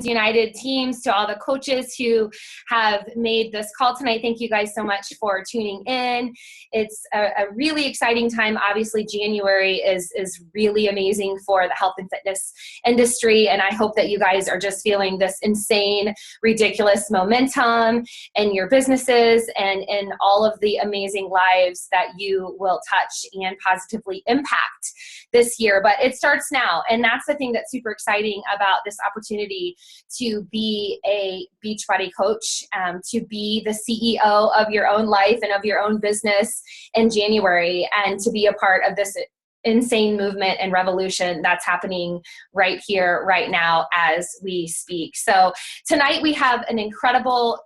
United teams, to all the coaches who have made this call tonight. Thank you guys so much for tuning in. It's a really exciting time. Obviously, January is really amazing for the health and fitness industry, and I hope that you guys are just feeling this insane, ridiculous momentum in your businesses and in all of the amazing lives that you will touch and positively impact this year. But it starts now, and that's the thing that's super exciting about this opportunity to be a Beachbody coach, to be the CEO of your own life and of your own business in January, and to be a part of this insane movement and revolution that's happening right here, right now as we speak. So tonight we have an incredible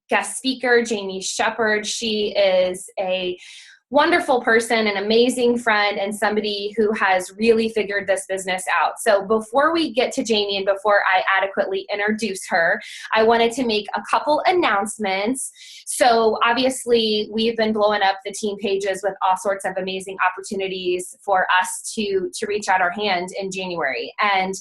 guest speaker, Sheppard. She is a wonderful person, an amazing friend, and somebody who has really figured this business out. So before we get to Jamie and before I adequately introduce her, I wanted to make a couple announcements. So obviously we've been blowing up the team pages with all sorts of amazing opportunities for us to reach out our hand in January. And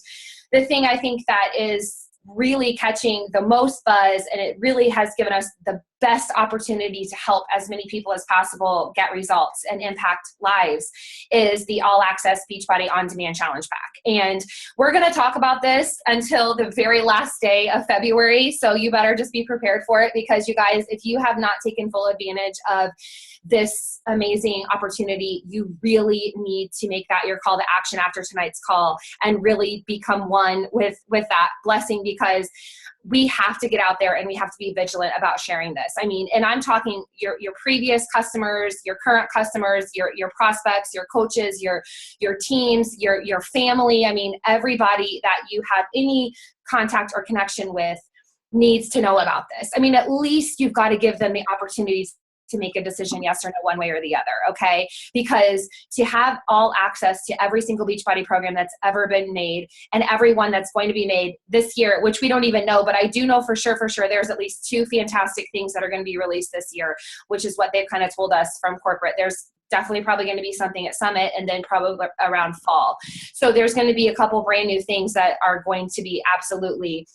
the thing I think that is really catching the most buzz, and it really has given us the best opportunity to help as many people as possible get results and impact lives, is the All Access Beachbody On Demand Challenge Pack. And we're going to talk about this until the very last day of February. So you better just be prepared for it, because you guys, if you have not taken full advantage of this amazing opportunity, you really need to make that your call to action after tonight's call and really become one with that blessing, because we have to get out there and we have to be vigilant about sharing this. I mean, and I'm talking your previous customers, your current customers, your prospects, your coaches, your teams, your family. I mean, everybody that you have any contact or connection with needs to know about this. I mean, at least you've got to give them the opportunities to make a decision, yes or no, one way or the other, okay? Because to have all access to every single Beachbody program that's ever been made, and everyone that's going to be made this year, which we don't even know, but I do know for sure, there's at least 2 fantastic things that are going to be released this year, which is what they've kind of told us from corporate. There's definitely probably going to be something at Summit, and then probably around fall. So there's going to be a couple brand new things that are going to be absolutely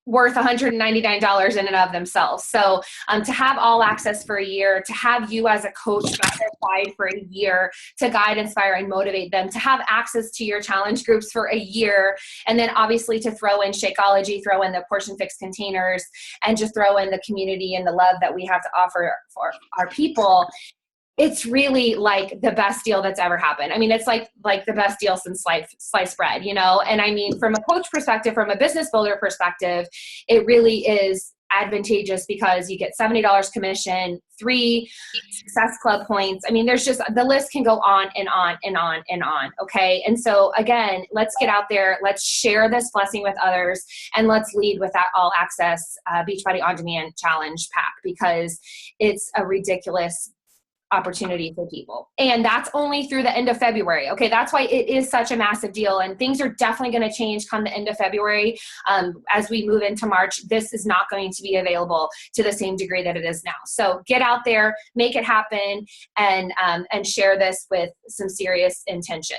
worth $199 in and of themselves. So to have all access for a year, to have you as a coach by their side for a year, to guide, inspire, and motivate them, to have access to your challenge groups for a year, and then obviously to throw in Shakeology, throw in the Portion Fix containers, and just throw in the community and the love that we have to offer for our people. It's really like the best deal that's ever happened. I mean, it's like the best deal since sliced bread, you know? And I mean, from a coach perspective, from a business builder perspective, it really is advantageous, because you get $70 commission, 3 Success Club points. I mean, there's just, the list can go on and on and on and on. Okay. And so again, let's get out there. Let's share this blessing with others, and let's lead with that All Access Beachbody On Demand Challenge Pack, because it's a ridiculous opportunity for people. And that's only through the end of February. Okay. That's why it is such a massive deal, and things are definitely going to change come the end of February. As we move into March, this is not going to be available to the same degree that it is now. So get out there, make it happen, and share this with some serious intention.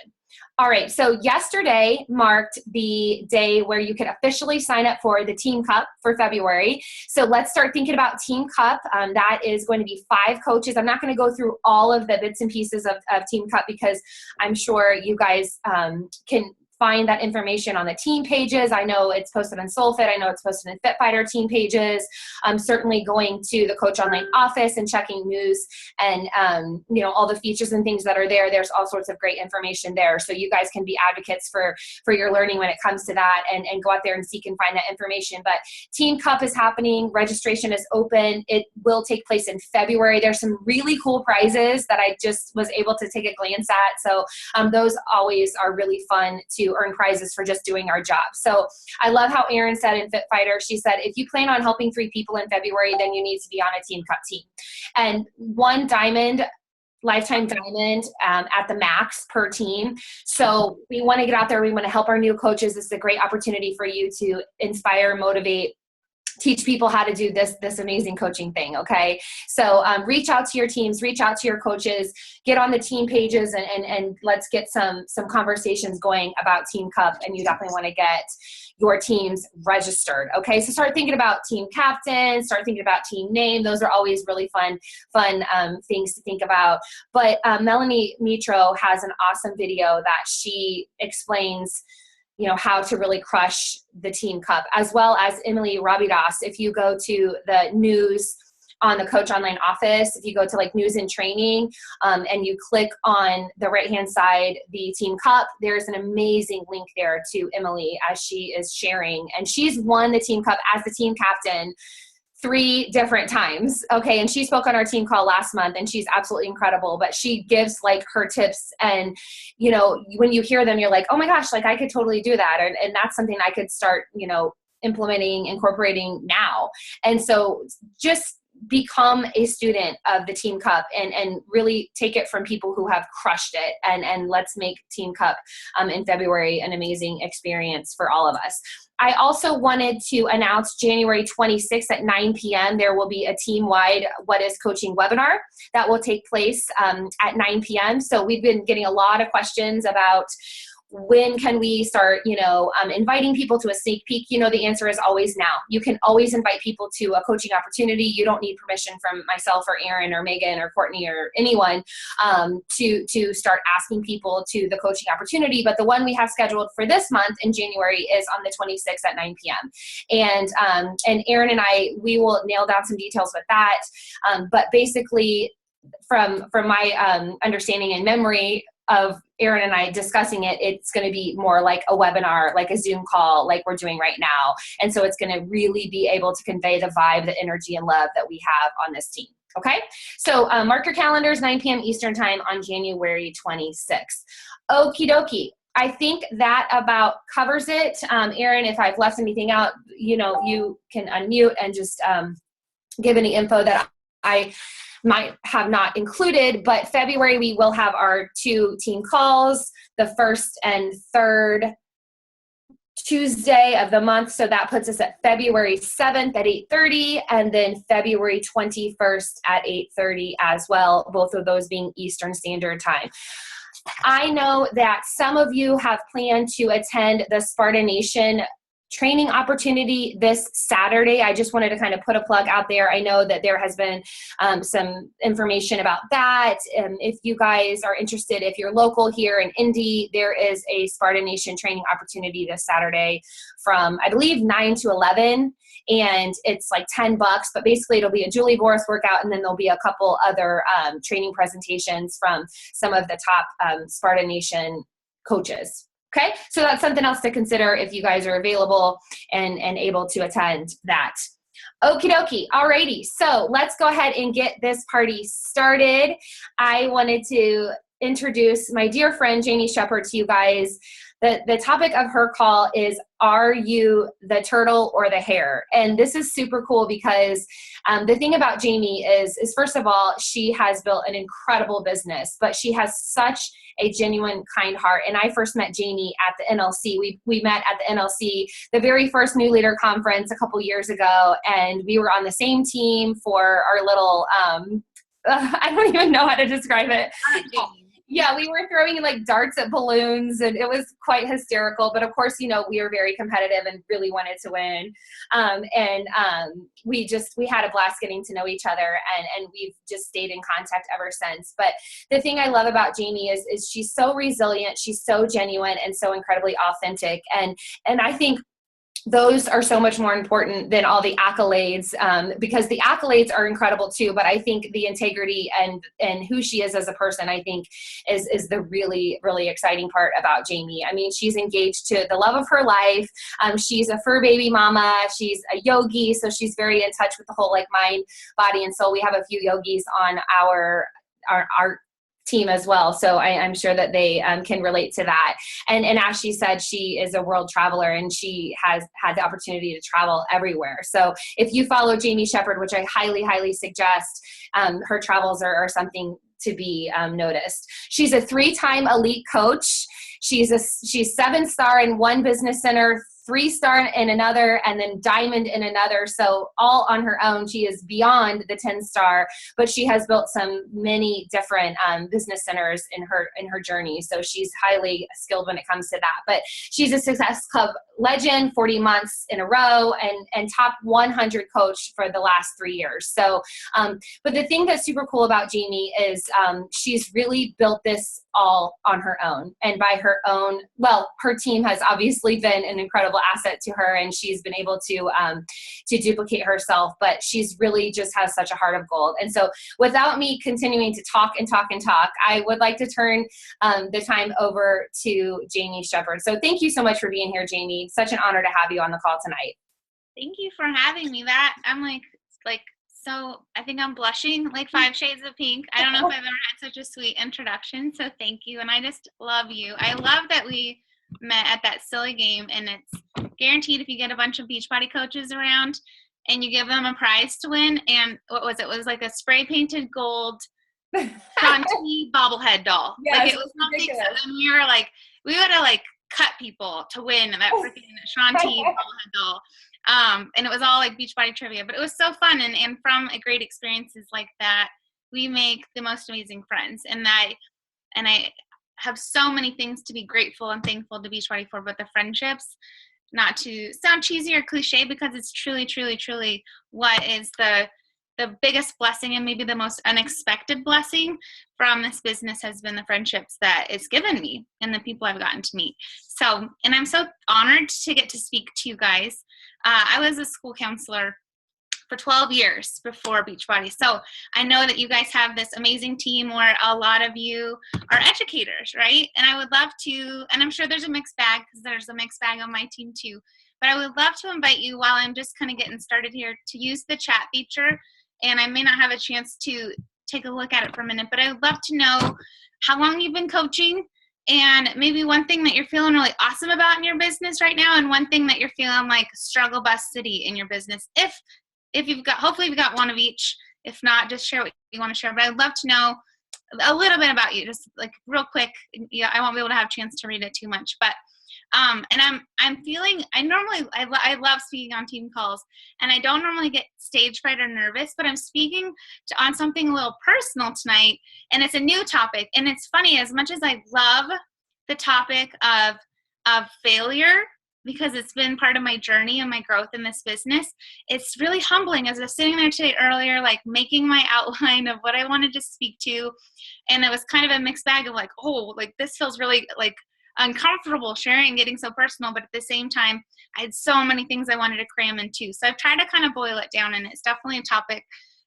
All right, so yesterday marked the day where you could officially sign up for the Team Cup for February. So let's start thinking about Team Cup. That is going to be 5 coaches. I'm not going to go through all of the bits and pieces of Team Cup, because I'm sure you guys can find that information on the team pages. I know it's posted on SoulFit. I know it's posted in FitFighter team pages. I'm certainly going to the Coach Online office and checking news and all the features and things that are there. There's all sorts of great information there. So you guys can be advocates for your learning when it comes to that, and go out there and seek and find that information. But Team Cup is happening. Registration is open. It will take place in February. There's some really cool prizes that I just was able to take a glance at. So those always are really fun to earn prizes for just doing our job. So I love how Erin said in FitFighter, she said, if you plan on helping 3 people in February, then you need to be on a Team Cup team. And 1 diamond, lifetime diamond at the max per team. So we want to get out there. We want to help our new coaches. This is a great opportunity for you to inspire, motivate, teach people how to do this amazing coaching thing. Okay. So reach out to your teams, reach out to your coaches, get on the team pages, and let's get some conversations going about Team Cup. And you definitely want to get your teams registered. Okay. So start thinking about team captain, start thinking about team name. Those are always really fun things to think about. But Melanie Mitro has an awesome video that she explains how to really crush the Team Cup, as well as Emily Rabidas. If you go to the news on the Coach Online office, if you go to like news and training, and you click on the right-hand side, the Team Cup, there's an amazing link there to Emily as she is sharing. And she's won the Team Cup as the team captain 3 different times. Okay. And she spoke on our team call last month, and she's absolutely incredible, but she gives like her tips, and, when you hear them, you're like, oh my gosh, like I could totally do that. And that's something I could start, implementing, incorporating now. And so just become a student of the Team Cup and really take it from people who have crushed it. And let's make Team Cup in February an amazing experience for all of us. I also wanted to announce January 26th at 9 p.m. There will be a team-wide What is Coaching webinar that will take place at 9 p.m. So we've been getting a lot of questions about when can we start, inviting people to a sneak peek. The answer is always now. You can always invite people to a coaching opportunity. You don't need permission from myself or Aaron or Megan or Courtney or anyone to start asking people to the coaching opportunity. But the one we have scheduled for this month in January is on the 26th at 9 p.m. And Aaron and I, we will nail down some details with that. But basically, from my understanding and memory of Aaron and I discussing it, it's going to be more like a webinar, like a Zoom call, like we're doing right now. And so it's going to really be able to convey the vibe, the energy, and love that we have on this team. Okay. So mark your calendars, 9 p.m. Eastern time on January 26th. Okie dokie. I think that about covers it. Aaron, if I've left anything out, you can unmute and just give any info that I might have not included. But February, we will have our 2 team calls, the 1st and 3rd Tuesday of the month. So that puts us at February 7th at 8:30, and then February 21st at 8:30 as well, both of those being Eastern Standard Time. I know that some of you have planned to attend the Sparta Nation training opportunity this Saturday. I just wanted to kind of put a plug out there. I know that there has been some information about that. If you guys are interested, if you're local here in Indy, there is a Sparta Nation training opportunity this Saturday from, I believe, 9 to 11. And it's like $10, but basically it'll be a Julie Boris workout, and then there'll be a couple other training presentations from some of the top Sparta Nation coaches. Okay, so that's something else to consider if you guys are available and able to attend that. Okie dokie. Alrighty, so let's go ahead and get this party started. I wanted to introduce my dear friend Jamie Sheppard to you guys. The topic of her call is, are you the turtle or the hare? And this is super cool because the thing about Jamie is first of all, she has built an incredible business, but she has such a genuine, kind heart. And I first met Jamie at the NLC. We met at the NLC, the very first New Leader Conference a couple years ago, and we were on the same team for our little, I don't even know how to describe it. Yeah, we were throwing like darts at balloons, and it was quite hysterical. But of course, we were very competitive and really wanted to win. We had a blast getting to know each other, and we've just stayed in contact ever since. But the thing I love about Jamie is she's so resilient, she's so genuine, and so incredibly authentic. And I think those are so much more important than all the accolades, because the accolades are incredible too, but I think the integrity and who she is as a person, I think is the really, really exciting part about Jamie. I mean, she's engaged to the love of her life. She's a fur baby mama. She's a yogi, so she's very in touch with the whole like mind, body, and soul. We have a few yogis on our team as well. So I'm sure that they can relate to that. And as she said, she is a world traveler, and she has had the opportunity to travel everywhere. So if you follow Jamie Sheppard, which I highly, highly suggest, her travels are something to be noticed. She's a 3-time elite coach. She's 7-star in one business center, 3-star in another, and then diamond in another. So all on her own. She is beyond the 10-star, but she has built many different business centers in her journey. So she's highly skilled when it comes to that. But she's a Success Club legend, 40 months in a row, and top 100 coach for the last 3 years. So, but the thing that's super cool about Jamie is she's really built this all on her own, and by her own, well, her team has obviously been an incredible asset to her, and she's been able to duplicate herself, but she's really just has such a heart of gold. And so without me continuing to talk and talk and talk, I would like to turn the time over to Jamie Sheppard. So thank you so much for being here, Jamie. Such an honor to have you on the call tonight. Thank you for having me. That I'm like, so I think I'm blushing like 5 shades of pink. I don't know if I've ever had such a sweet introduction. So thank you. And I just love you. I love that we met at that silly game, and it's guaranteed if you get a bunch of Beachbody coaches around and you give them a prize to win. And what was it? It was like a spray painted gold Shanti bobblehead doll. Yes, like it was something. And we were like, we would have like cut people to win that freaking Shanti bobblehead doll. And it was all like Beachbody trivia, but it was so fun. And from a great experiences like that, we make the most amazing friends. And I have so many things to be grateful and thankful to Beachbody for, but the friendships, not to sound cheesy or cliche, because it's truly, truly, truly what is the biggest blessing, and maybe the most unexpected blessing from this business has been the friendships that it's given me and the people I've gotten to meet. So, and I'm so honored to get to speak to you guys. I was a school counselor for 12 years before Beachbody. So I know that you guys have this amazing team where a lot of you are educators, right? And I would love to, and I'm sure there's a mixed bag, because there's a mixed bag on my team too, but I would love to invite you, while I'm just kind of getting started here, to use the chat feature. And I may not have a chance to take a look at it for a minute, but I would love to know how long you've been coaching, and maybe one thing that you're feeling really awesome about in your business right now, and one thing that you're feeling like struggle bus city in your business. If you've got, hopefully you've got one of each. If not, just share what you want to share. But I'd love to know a little bit about you, just like real quick. Yeah, I won't be able to have a chance to read it too much, but and I'm feeling, I love speaking on team calls, and I don't normally get stage fright or nervous, but I'm speaking on something a little personal tonight, and it's a new topic. And it's funny, as much as I love the topic of failure, because it's been part of my journey and my growth in this business, it's really humbling. As I was sitting there today earlier, like making my outline of what I wanted to speak to, and it was kind of a mixed bag of like, oh, like this feels really like uncomfortable sharing, getting so personal, but at the same time, I had so many things I wanted to cram into. So I've tried to kind of boil it down, and it's definitely a topic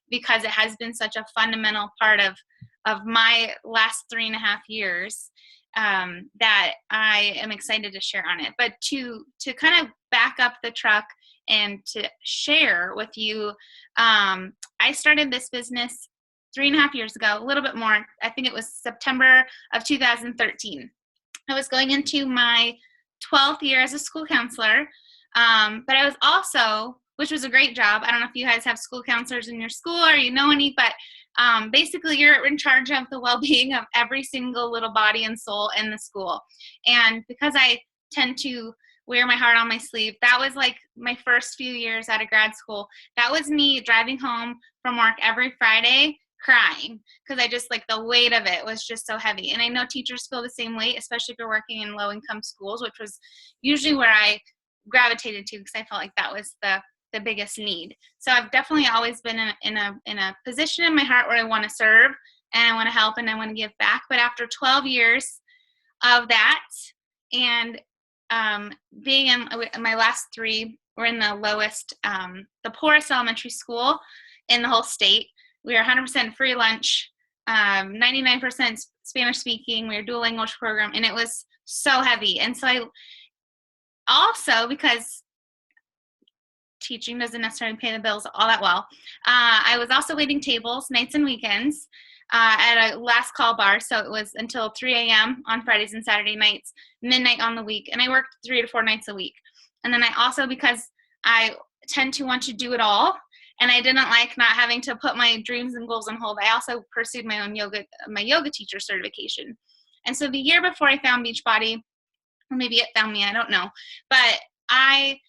because it has been such a fundamental part of my last 3.5 years, that I am excited to share on it. But to kind of back up the truck and to share with you, I started this business 3.5 years ago, a little bit more. I think it was September of 2013. I was going into my 12th year as a school counselor, but I was also, which was a great job. I don't know if you guys have school counselors in your school or you know any, but basically you're in charge of the well-being of every single little body and soul in the school. And because I tend to wear my heart on my sleeve, that was like my first few years out of grad school. That was me driving home from work every Friday crying, because I just like the weight of it was just so heavy. And I know teachers feel the same way, especially if you're working in low-income schools, which was usually where I gravitated to, because I felt like that was the biggest need. So I've definitely always been in a position in my heart where I want to serve and I want to help and I want to give back. But after 12 years of that, and being in my last 3, we're in the lowest, the poorest elementary school in the whole state. We are 100% free lunch, 99% Spanish speaking. We were dual language program, and it was so heavy. And so I also, because teaching doesn't necessarily pay the bills all that well, I was also waiting tables nights and weekends at a last call bar. So it was until 3 a.m. on Fridays and Saturday nights, midnight on the week. And I worked 3 to 4 nights a week. And then I also, because I tend to want to do it all, and I didn't like not having to put my dreams and goals on hold, I also pursued my own yoga teacher certification. And so the year before I found Beachbody, or maybe it found me, I don't know, but I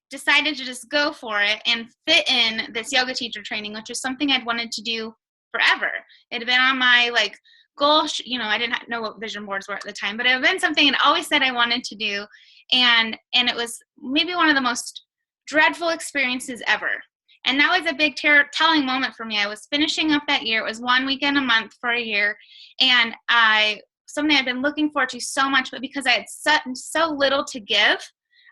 decided to just go for it and fit in this yoga teacher training, which is something I'd wanted to do forever. It had been on my like goal, I didn't know what vision boards were at the time, but it had been something I'd always said I wanted to do. And it was maybe one of the most dreadful experiences ever. And that was a big telling moment for me. I was finishing up that year. It was 1 weekend a month for a year. And something I'd been looking forward to so much, but because I had so little to give,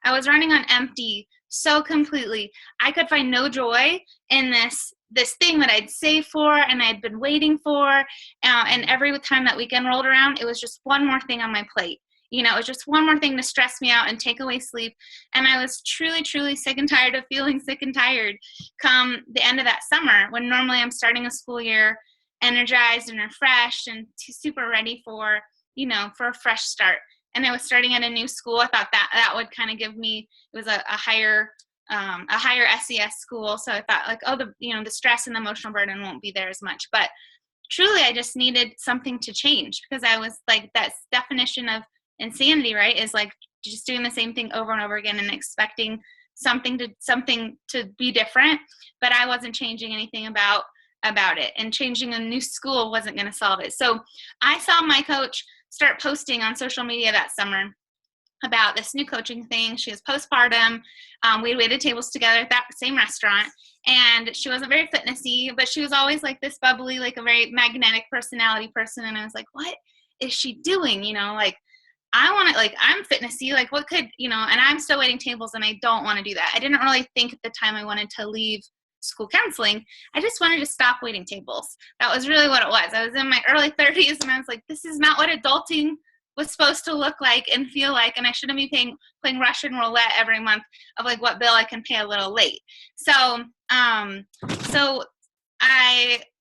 I was running on empty so completely. I could find no joy in this thing that I'd saved for and I'd been waiting for. And every time that weekend rolled around, it was just one more thing on my plate. It was just one more thing to stress me out and take away sleep. And I was truly, truly sick and tired of feeling sick and tired come the end of that summer, when normally I'm starting a school year energized and refreshed and super ready for a fresh start. And I was starting at a new school. I thought that would kind of give me, it was a higher SES school. So I thought like, the stress and the emotional burden won't be there as much. But truly, I just needed something to change, because I was like, that definition of insanity, right, is like just doing the same thing over and over again and expecting something to be different, but I wasn't changing anything about it, and changing a new school wasn't going to solve it. So I saw my coach start posting on social media that summer about this new coaching thing. She was postpartum. We had waited tables together at that same restaurant, and she wasn't very fitnessy, but she was always like this bubbly, like a very magnetic personality person. And I was like, what is she doing? Like, I want to, like, I'm fitnessy, like what could, and I'm still waiting tables and I don't want to do that. I didn't really think at the time I wanted to leave school counseling. I just wanted to stop waiting tables. That was really what it was. I was in my early 30s and I was like, this is not what adulting was supposed to look like and feel like, and I shouldn't be playing Russian roulette every month of like what bill I can pay a little late. So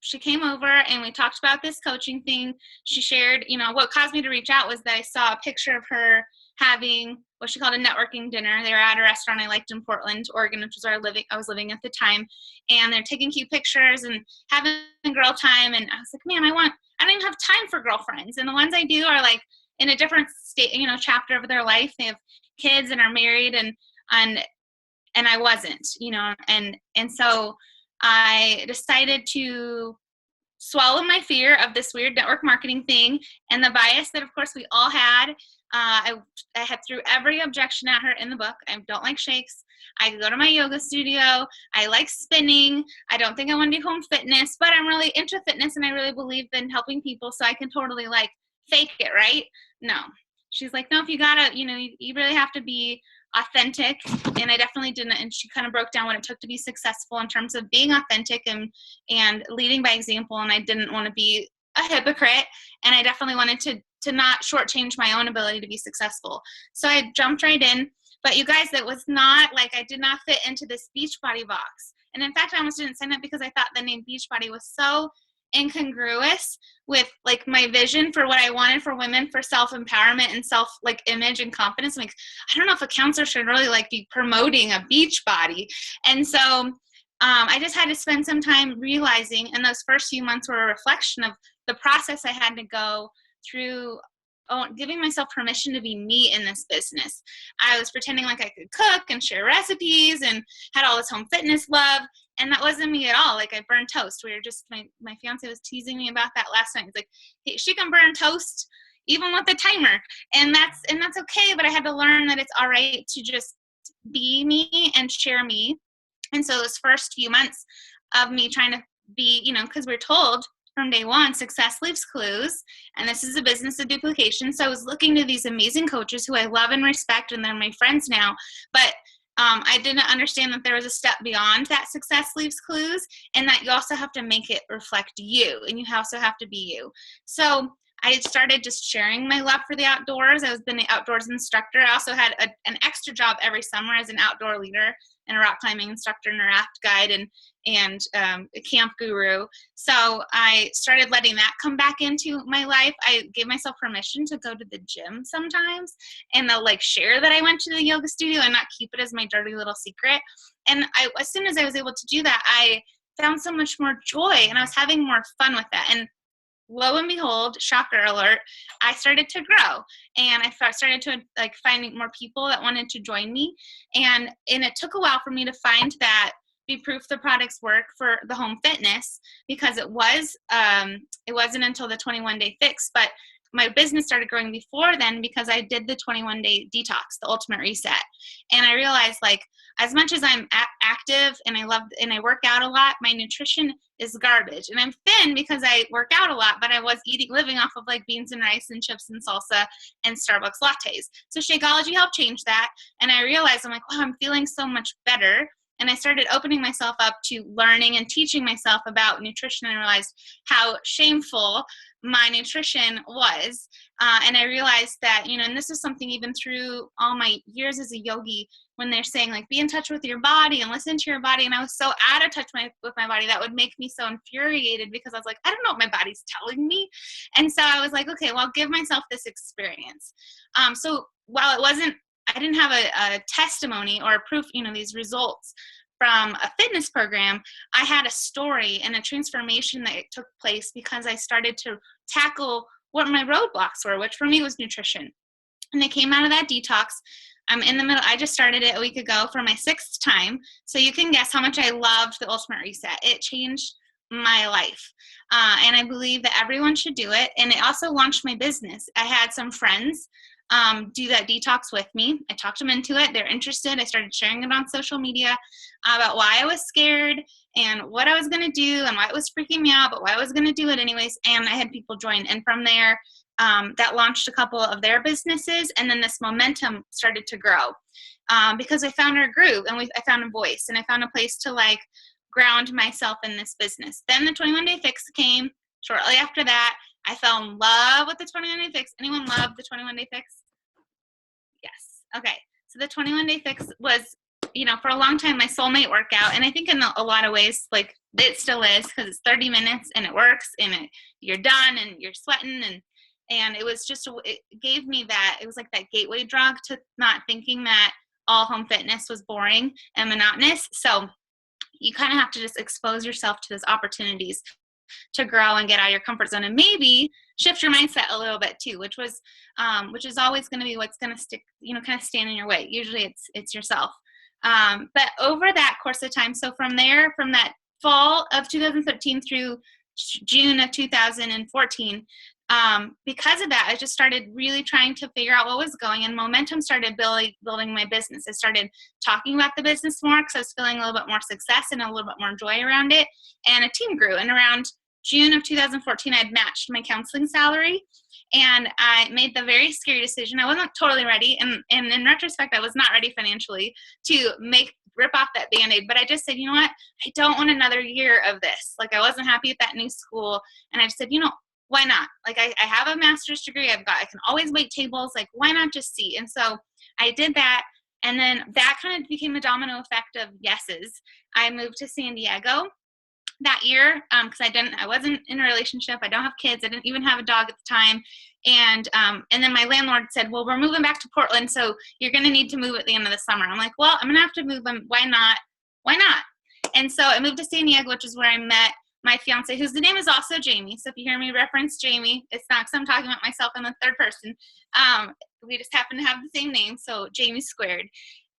she came over and we talked about this coaching thing. She shared, what caused me to reach out was that I saw a picture of her having what she called a networking dinner. They were at a restaurant I liked in Portland, Oregon, which was I was living at the time. And they're taking cute pictures and having girl time. And I was like, man, I don't even have time for girlfriends. And the ones I do are like in a different state, chapter of their life. They have kids and are married, and I wasn't, and so I decided to swallow my fear of this weird network marketing thing and the bias that, of course, we all had. I had threw every objection at her in the book. I don't like shakes. I go to my yoga studio. I like spinning. I don't think I want to do home fitness, but I'm really into fitness and I really believe in helping people, so I can totally like fake it, right? No. She's like, no, if you gotta, you really have to be authentic. And I definitely didn't. And she kind of broke down what it took to be successful in terms of being authentic and leading by example. And I didn't want to be a hypocrite. And I definitely wanted to not shortchange my own ability to be successful. So I jumped right in. But you guys, it was not like I did not fit into this Beachbody box. And in fact, I almost didn't sign up because I thought the name Beachbody was so incongruous with like my vision for what I wanted for women, for self-empowerment and self like image and confidence. I'm like, I don't know if a counselor should really like be promoting a beach body. And so I just had to spend some time realizing, and those first few months were a reflection of the process I had to go through, giving myself permission to be me in this business. I was pretending like I could cook and share recipes and had all this home fitness love. And that wasn't me at all. Like I burned toast. We were just, my fiance was teasing me about that last night. He's like, hey, she can burn toast even with a timer. And that's okay. But I had to learn that it's all right to just be me and share me. And so those first few months of me trying to be, because we're told from day one, success leaves clues, and this is a business of duplication. So I was looking to these amazing coaches who I love and respect, and they're my friends now, but I didn't understand that there was a step beyond that success leaves clues, and that you also have to make it reflect you, and you also have to be you. So I started just sharing my love for the outdoors. I was been an outdoors instructor. I also had an extra job every summer as an outdoor leader and a rock climbing instructor and a raft guide and a camp guru. So I started letting that come back into my life. I gave myself permission to go to the gym sometimes and like share that I went to the yoga studio and not keep it as my dirty little secret. And as soon as I was able to do that, I found so much more joy and I was having more fun with that. And lo and behold, shocker alert, I started to grow, and I started to like finding more people that wanted to join me. And it took a while for me to find that be proof the products work for the home fitness, because it wasn't until the 21-day fix, but my business started growing before then because I did the 21-day detox, the ultimate reset. And I realized, like, as much as I'm active and I work out a lot, my nutrition is garbage. And I'm thin because I work out a lot, but I was living off of like beans and rice and chips and salsa and Starbucks lattes. So Shakeology helped change that. And I realized, I'm like, wow, I'm feeling so much better. And I started opening myself up to learning and teaching myself about nutrition, and I realized how shameful my nutrition was. And I realized that, and this is something even through all my years as a yogi, when they're saying like, be in touch with your body and listen to your body. And I was so out of touch with my body, that would make me so infuriated, because I was like, I don't know what my body's telling me. And so I was like, okay, well, I'll give myself this experience. So while I didn't have a testimony or a proof, these results from a fitness program, I had a story and a transformation that took place because I started to tackle what my roadblocks were, which for me was nutrition. And I came out of that detox. I'm in the middle. I just started it a week ago for my 6th time. So you can guess how much I loved the Ultimate Reset. It changed my life. And I believe that everyone should do it. And it also launched my business. I had some friends do that detox with me. I talked them into it. They're interested. I started sharing it on social media about why I was scared and what I was going to do and why it was freaking me out, but why I was going to do it anyways. And I had people join. And from there, that launched a couple of their businesses. And then this momentum started to grow because I found our groove, and I found a voice, and I found a place to like ground myself in this business. Then the 21-day fix came. Shortly after that, I fell in love with the 21-day fix. Anyone love the 21-day fix? Yes. Okay. So the 21-day fix was, for a long time, my soulmate workout. And I think in a lot of ways, like it still is, because it's 30 minutes and it works, and you're done and you're sweating. And it was just, it gave me that, it was like that gateway drug to not thinking that all home fitness was boring and monotonous. So you kind of have to just expose yourself to those opportunities to grow and get out of your comfort zone, and maybe shift your mindset a little bit too, which is always going to be what's going to stick, kind of stand in your way. Usually it's yourself. But over that course of time, so from that fall of 2013 through June of 2014, because of that, I just started really trying to figure out what was going, and momentum started building my business. I started talking about the business more because I was feeling a little bit more success and a little bit more joy around it, and a team grew. And around June of 2014, I'd matched my counseling salary, and I made the very scary decision. I wasn't totally ready, and in retrospect, I was not ready financially to rip off that Band-Aid, but I just said, you know what? I don't want another year of this. Like, I wasn't happy at that new school, and I just said, why not? Like, I have a master's degree. I can always wait tables. Like, why not just see? And so I did that. And then that kind of became a domino effect of yeses. I moved to San Diego that year because I wasn't in a relationship. I don't have kids. I didn't even have a dog at the time. And then my landlord said, well, we're moving back to Portland, so you're going to need to move at the end of the summer. I'm like, well, I'm going to have to move. Why not? Why not? And so I moved to San Diego, which is where I met my fiance, whose name is also Jamie. So if you hear me reference Jamie, it's not because I'm talking about myself in the third person. We just happen to have the same name, so Jamie squared.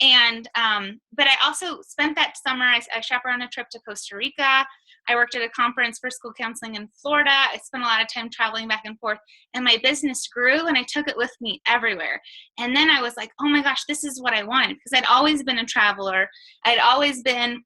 And but I also spent that summer, I chaperoned a trip to Costa Rica. I worked at a conference for school counseling in Florida. I spent a lot of time traveling back and forth, and my business grew, and I took it with me everywhere. And then I was like, oh my gosh, this is what I wanted, because I'd always been a traveler. I'd always been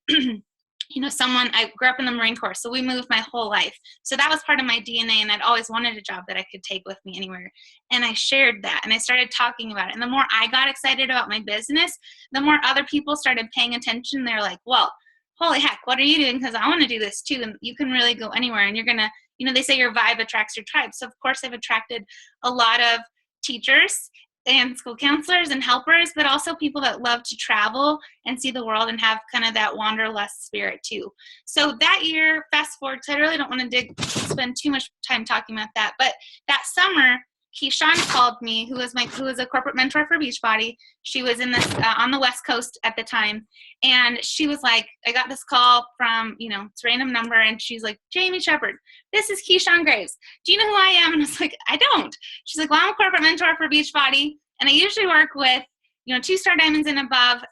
I grew up in the Marine Corps, so we moved my whole life. So that was part of my DNA, and I'd always wanted a job that I could take with me anywhere. And I shared that, and I started talking about it. And the more I got excited about my business, the more other people started paying attention. They're like, well, holy heck, what are you doing? Because I want to do this too. And you can really go anywhere, and you're going to, they say your vibe attracts your tribe. So of course I've attracted a lot of teachers and school counselors and helpers, but also people that love to travel and see the world and have kind of that wanderlust spirit too. So that year, fast forward, because I really don't want to spend too much time talking about that, but that summer, Keyshawn called me, who was a corporate mentor for Beachbody. She was in this on the West Coast at the time, and she was like, I got this call from, this random number, and she's like, Jamie Sheppard, this is Keyshawn Graves. Do you know who I am? And I was like, I don't. She's like, well, I'm a corporate mentor for Beachbody, and I usually work with 2-star diamonds and above,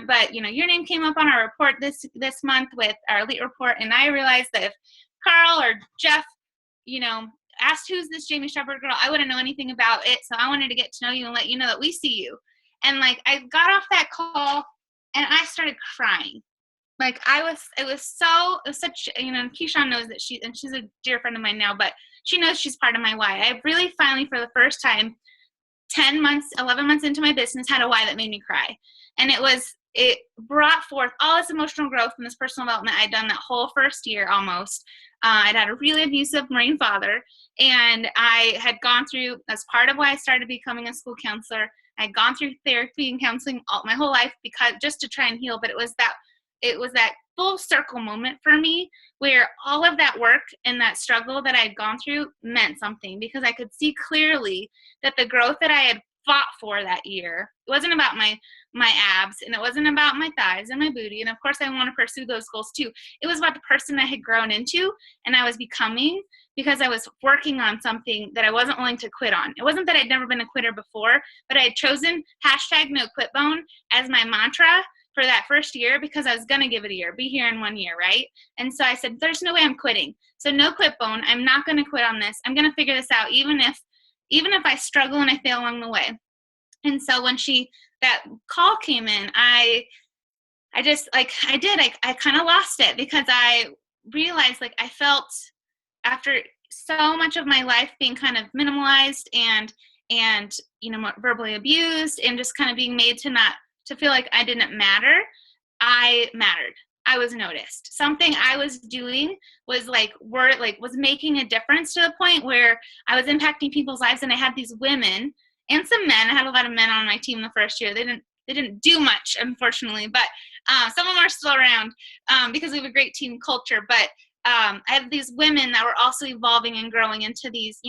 but your name came up on our report this month with our elite report, and I realized that if Carl or Jeff, asked who's this Jamie Sheppard girl, I wouldn't know anything about it. So I wanted to get to know you and let you know that we see you. And like, I got off that call and I started crying. Like it was such, Keyshawn knows that she's a dear friend of mine now, but she knows she's part of my why. I really finally, for the first time, 11 months into my business, had a why that made me cry. And it brought forth all this emotional growth and this personal development I'd done that whole first year almost. I'd had a really abusive Marine father, and I had gone through, as part of why I started becoming a school counselor, I'd gone through therapy and counseling my whole life just to try and heal. But it was that full circle moment for me where all of that work and that struggle that I'd gone through meant something, because I could see clearly that the growth that I had fought for that year, it wasn't about my abs, and it wasn't about my thighs and my booty, and of course I want to pursue those goals too. It was about the person I had grown into and I was becoming, because I was working on something that I wasn't willing to quit on. It wasn't that I'd never been a quitter before, but I had chosen #NoQuitBone as my mantra for that first year, because I was going to give it a year, be here in 1 year, right? And so I said, there's no way I'm quitting. So no quit bone. I'm not going to quit on this. I'm going to figure this out, even if I struggle and I fail along the way. And so when that call came in, I kind of lost it, because I realized, like, I felt after so much of my life being kind of minimalized and verbally abused and just kind of being made to feel like I didn't matter, I mattered. I was noticed. Something I was doing was was making a difference, to the point where I was impacting people's lives. And I had these women and some men. I had a lot of men on my team the first year. They didn't do much, unfortunately, but some of them are still around because we have a great team culture. But I had these women that were also evolving and growing into these,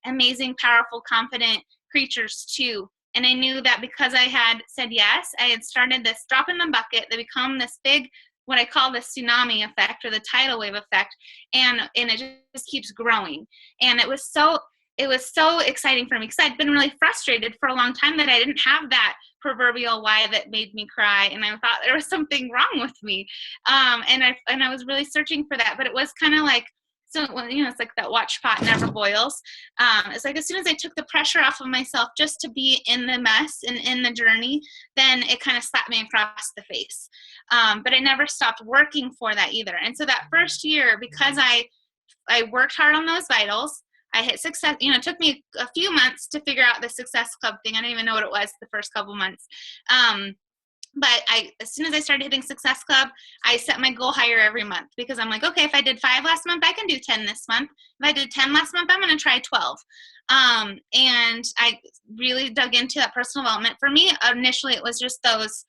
amazing, powerful, confident creatures too. And I knew that because I had said yes, I had started this drop in the bucket that become this big, what I call the tsunami effect, or the tidal wave effect, and it just keeps growing. And it was so exciting for me, because I'd been really frustrated for a long time that I didn't have that proverbial why that made me cry, and I thought there was something wrong with me, and I was really searching for that. But it was kind of like, so it's like that watch pot never boils. It's like, as soon as I took the pressure off of myself just to be in the mess and in the journey, then it kind of slapped me across the face. But I never stopped working for that either. And so that first year, because I worked hard on those vitals, I hit success. It took me a few months to figure out the Success Club thing. I didn't even know what it was the first couple months. But as soon as I started hitting Success Club, I set my goal higher every month, because I'm like, okay, if I did 5 last month, I can do 10 this month. If I did 10 last month, I'm going to try 12. And I really dug into that personal development. For me, initially, it was just those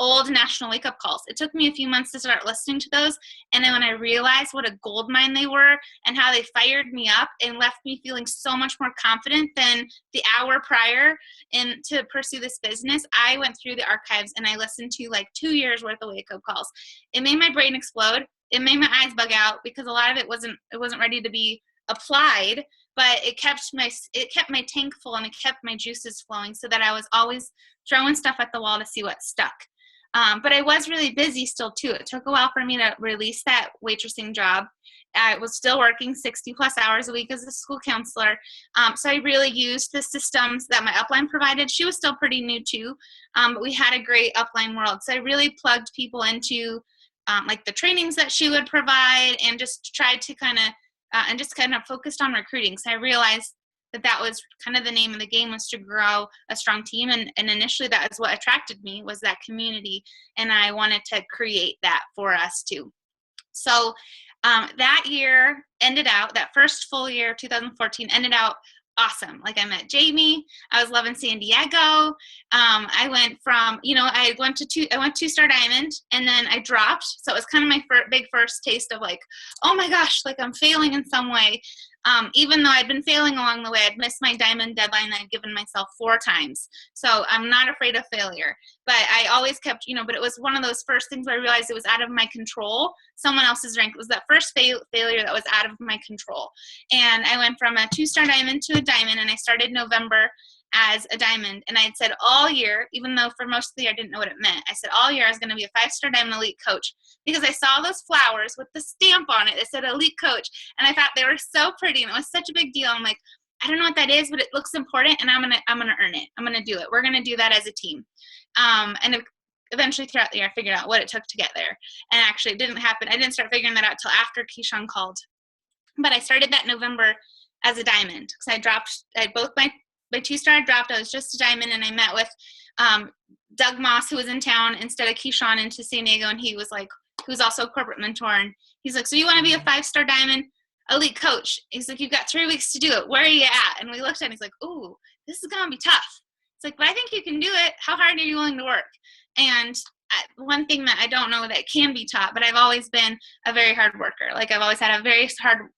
old national wake-up calls. It took me a few months to start listening to those, and then when I realized what a gold mine they were and how they fired me up and left me feeling so much more confident than the hour prior to pursue this business, I went through the archives and I listened to like 2 years worth of wake-up calls. It made my brain explode. It made my eyes bug out, because a lot of it wasn't ready to be applied, but it kept my tank full, and it kept my juices flowing, so that I was always throwing stuff at the wall to see what stuck. But I was really busy still too. It took a while for me to release that waitressing job. I was still working 60 plus hours a week as a school counselor. So I really used the systems that my upline provided. She was still pretty new too, but we had a great upline world. So I really plugged people into like the trainings that she would provide, and just tried to kind of focused on recruiting. So I realized that was kind of the name of the game, was to grow a strong team. And initially that is what attracted me, was that community. And I wanted to create that for us too. So that year that first full year, 2014, ended out awesome. Like, I met Jamie. I was loving San Diego. I went from, I went 2-star diamond, and then I dropped. So it was kind of my big first taste of like, oh my gosh, like I'm failing in some way. Even though I'd been failing along the way. I'd missed my diamond deadline that I'd given myself 4 times. So I'm not afraid of failure. But I always kept, but it was one of those first things where I realized it was out of my control. Someone else's rank. It was that first failure that was out of my control. And I went from a 2-star diamond to a diamond, and I started November as a diamond. And I had said all year, even though for most of the year I didn't know what it meant, I said all year I was going to be a 5-star diamond elite coach, because I saw those flowers with the stamp on it that said elite coach, and I thought they were so pretty, and it was such a big deal. I'm like, I don't know what that is, but it looks important, and I'm gonna earn it. I'm gonna do it. We're gonna do that as a team. And eventually throughout the year I figured out what it took to get there. And actually it didn't happen. I didn't start figuring that out till after Keyshawn called. But I started that November as a diamond, because both my 2-star dropped. I was just a diamond, and I met with Doug Moss, who was in town instead of Keyshawn, into San Diego, and he was also a corporate mentor, and he's like, so you want to be a 5-star diamond elite coach? He's like, you've got 3 weeks to do it. Where are you at? And we looked at him. He's like, ooh, this is gonna be tough. It's like, but I think you can do it. How hard are you willing to work? And one thing that I don't know that can be taught, but I've always been a very hard worker. Like, I've always had a very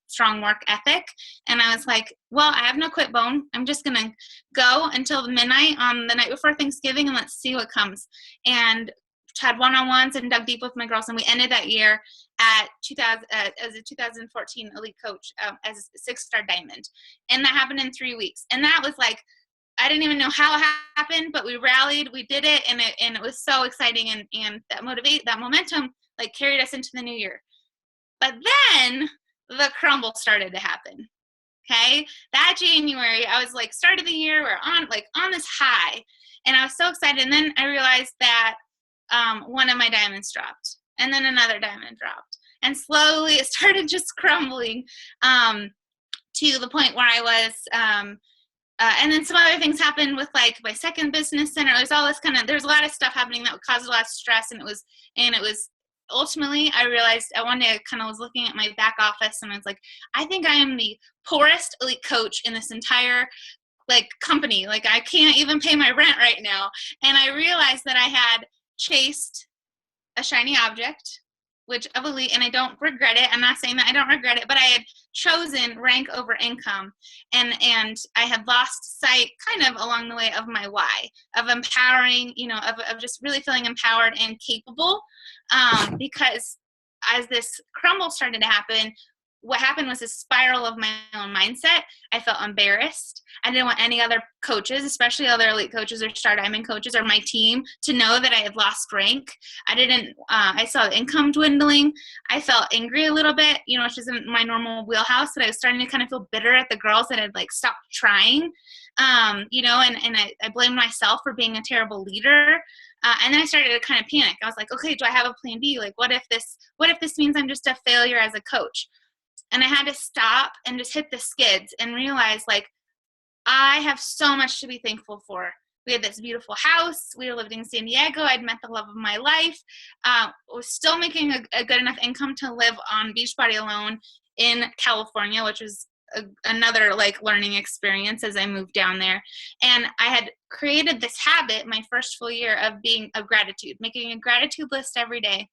strong work ethic. And I was like, well, I have no quit bone. I'm just going to go until midnight on the night before Thanksgiving, and let's see what comes. And had one-on-ones and dug deep with my girls. And we ended that year at as a 2014 elite coach, as a 6-star diamond. And that happened in 3 weeks. And that was like, I didn't even know how it happened, but we rallied, we did it, and it was so exciting, and that momentum like carried us into the new year. But then the crumble started to happen. Okay, that January, I was like, start of the year, we're on this high, and I was so excited. And then I realized that one of my diamonds dropped, and then another diamond dropped, and slowly it started just crumbling to the point where I was. And then some other things happened with like my second business center. There's a lot of stuff happening that caused a lot of stress, and it was ultimately, I realized one day I kind of was looking at my back office, and I was like, I think I am the poorest elite coach in this entire like company. Like, I can't even pay my rent right now. And I realized that I had chased a shiny object, which of elite, and I don't regret it. I'm not saying that I don't regret it, but I had chosen rank over income, and I had lost sight kind of along the way of my why, of empowering, of just really feeling empowered and capable, because as this crumble started to happen, what happened was a spiral of my own mindset. I felt embarrassed. I didn't want any other coaches, especially other elite coaches or star diamond coaches or my team, to know that I had lost rank. I saw the income dwindling. I felt angry a little bit, which isn't my normal wheelhouse, but I was starting to kind of feel bitter at the girls that had like stopped trying, and I blamed myself for being a terrible leader. And then I started to kind of panic. I was like, okay, do I have a plan B? Like, what if this means I'm just a failure as a coach? And I had to stop and just hit the skids and realize, like, I have so much to be thankful for. We had this beautiful house. We were living in San Diego. I'd met the love of my life. Was still making a good enough income to live on Beachbody alone in California, which was another like learning experience as I moved down there. And I had created this habit my first full year of gratitude, making a gratitude list every day.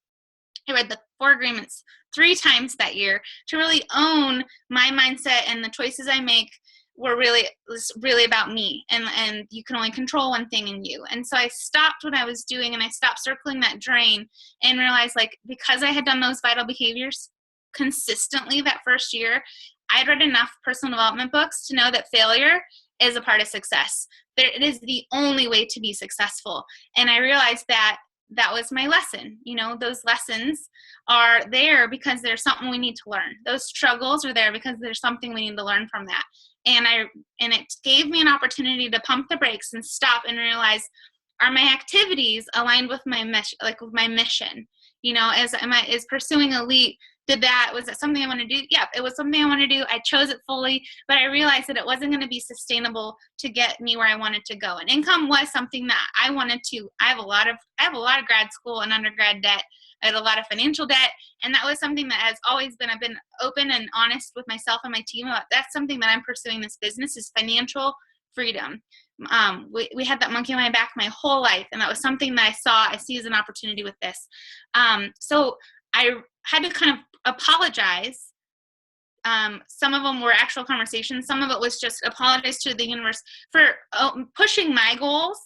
I read the 4 Agreements 3 times that year to really own my mindset, and the choices I make was really about me, and you can only control one thing in you. And so I stopped what I was doing, and I stopped circling that drain, and realized, like, because I had done those vital behaviors consistently that first year, I'd read enough personal development books to know that failure is a part of success. It is the only way to be successful. And I realized that was my lesson. Those lessons are there because there's something we need to learn. Those struggles are there because there's something we need to learn from that. And it gave me an opportunity to pump the brakes and stop and realize, are my activities aligned with my mission? Like with my mission, is pursuing elite? Was that something I want to do? Yeah, it was something I want to do. I chose it fully, but I realized that it wasn't going to be sustainable to get me where I wanted to go. And income was something that I wanted to. I have a lot of grad school and undergrad debt. I had a lot of financial debt, and that was something that has always been. I've been open and honest with myself and my team about. That's something that I'm pursuing. This business is financial freedom. We had that monkey on my back my whole life, and that was something that I see as an opportunity with this. So I had to kind of apologize Some of them were actual conversations. Some of it was just apologize to the universe for pushing my goals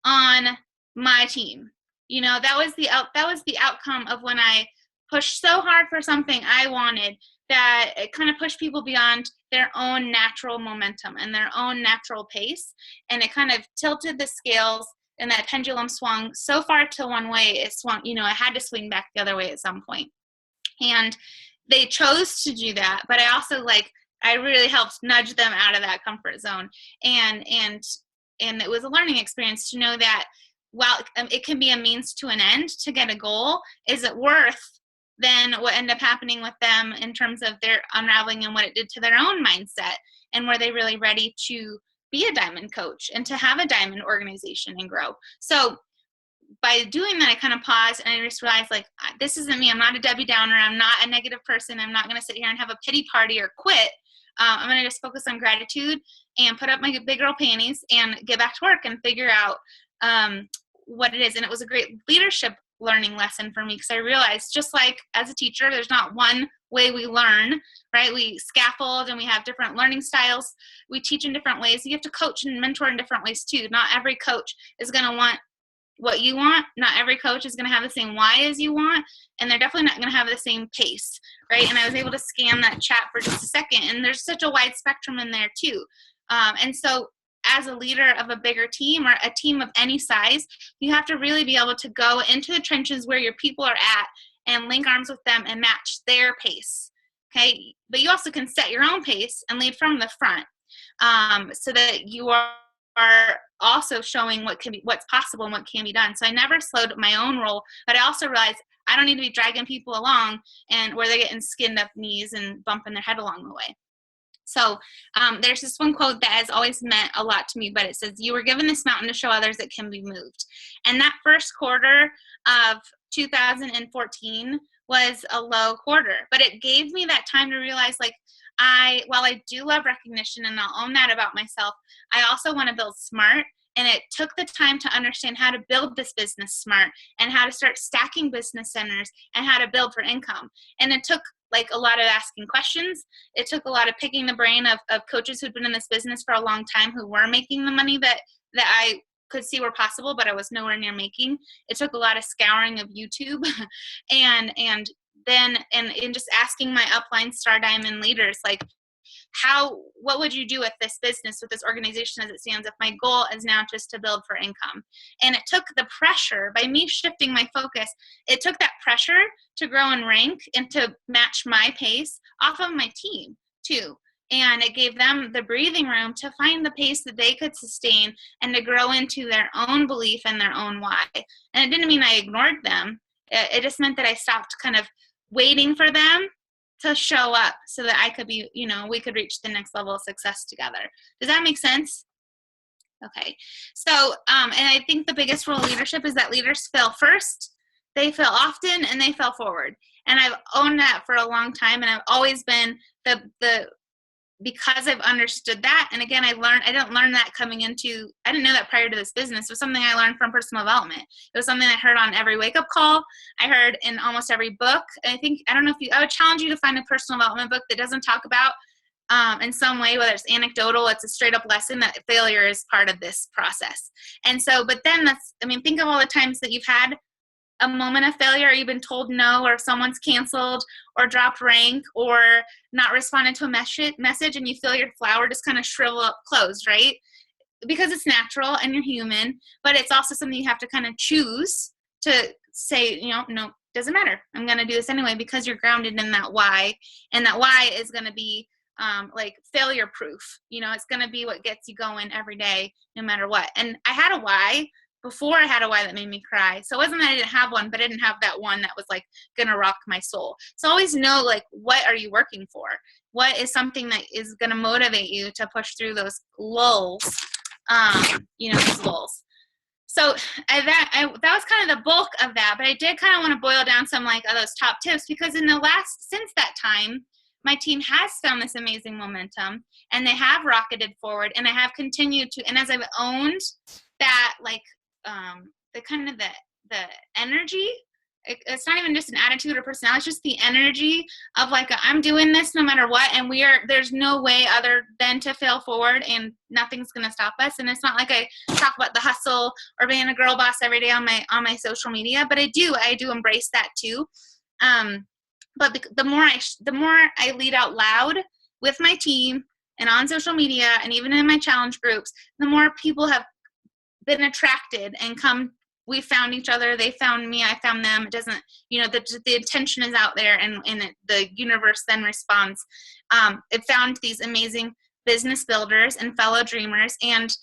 on my team. You know, that was the outcome of when I pushed so hard for something I wanted, that it kind of pushed people beyond their own natural momentum and their own natural pace. And it kind of tilted the scales, and that pendulum swung so far to one way, it swung, you know, it had to swing back the other way at some point. And they chose to do that, but I also, like, I really helped nudge them out of that comfort zone. And it was a learning experience to know that while it can be a means to an end to get a goal, is it worth then what ended up happening with them in terms of their unraveling and what it did to their own mindset, and were they really ready to be a diamond coach and to have a diamond organization and grow? So by doing that, I kind of paused and I just realized, like, this isn't me. I'm not a Debbie Downer. I'm not a negative person. I'm not going to sit here and have a pity party or quit. I'm going to just focus on gratitude and put up my big girl panties and get back to work and figure out what it is. And it was a great leadership learning lesson for me, because I realized, just like as a teacher, there's not one way we learn, right? We scaffold and we have different learning styles. We teach in different ways. You have to coach and mentor in different ways too. Not every coach is going to want what you want. Not every coach is going to have the same why as you want, and they're definitely not going to have the same pace, right? And I was able to scan that chat for just a second, and there's such a wide spectrum in there too. And so as a leader of a bigger team, or a team of any size, you have to really be able to go into the trenches where your people are at and link arms with them and match their pace. Okay. But you also can set your own pace and lead from the front, so that you are also showing what's possible and what can be done. So I never slowed my own role, but I also realized I don't need to be dragging people along and where they're getting skinned up knees and bumping their head along the way. So there's this one quote that has always meant a lot to me, but it says, "You were given this mountain to show others it can be moved." And that first quarter of 2014 was a low quarter, but it gave me that time to realize, like, while I do love recognition and I'll own that about myself, I also want to build smart. And it took the time to understand how to build this business smart, and how to start stacking business centers, and how to build for income. And it took, like, a lot of asking questions. It took a lot of picking the brain of coaches who'd been in this business for a long time, who were making the money that I could see were possible, but I was nowhere near making. It took a lot of scouring of YouTube and then just asking my upline Star Diamond leaders, like, what would you do with this business, with this organization as it stands, if my goal is now just to build for income? And it took the pressure, by me shifting my focus, it took that pressure to grow and rank and to match my pace off of my team too. And it gave them the breathing room to find the pace that they could sustain and to grow into their own belief and their own why. And it didn't mean I ignored them. It just meant that I stopped kind of waiting for them to show up so that I could be, we could reach the next level of success together. Does that make sense? Okay. So, and I think the biggest role of leadership is that leaders fail first, they fail often, and they fail forward. And I've owned that for a long time. And I've always been because I've understood that. And again, I didn't learn that I didn't know that prior to this business. It was something I learned from personal development. It was something I heard on every wake-up call. I heard in almost every book. And I would challenge you to find a personal development book that doesn't talk about in some way, whether it's anecdotal, it's a straight up lesson that failure is part of this process. And so, but then think of all the times that you've had a moment of failure, or you've been told no, or someone's canceled or dropped rank or not responded to a message, and you feel your flower just kind of shrivel up closed, right? Because it's natural and you're human, but it's also something you have to kind of choose to say, no, doesn't matter. I'm going to do this anyway, because you're grounded in that why. And that why is going to be like failure proof. It's going to be what gets you going every day, no matter what. And I had a why before I had a why that made me cry. So it wasn't that I didn't have one, but I didn't have that one that was like going to rock my soul. So always know, like, what are you working for? What is something that is going to motivate you to push through those lulls, these lulls. So that was kind of the bulk of that, but I did kind of want to boil down some of those top tips, because since that time, my team has found this amazing momentum, and they have rocketed forward, and I have continued to, and as I've owned that, the energy it's not even just an attitude or personality, it's just the energy of like, I'm doing this no matter what, and there's no way other than to fail forward, and nothing's going to stop us. And it's not like I talk about the hustle or being a girl boss every day on my social media, but I do embrace that too. But the more I lead out loud with my team and on social media and even in my challenge groups, the more people have been attracted and come. We found each other, they found me, I found them. It doesn't, the intention is out there, and the universe then responds. It found these amazing business builders and fellow dreamers, and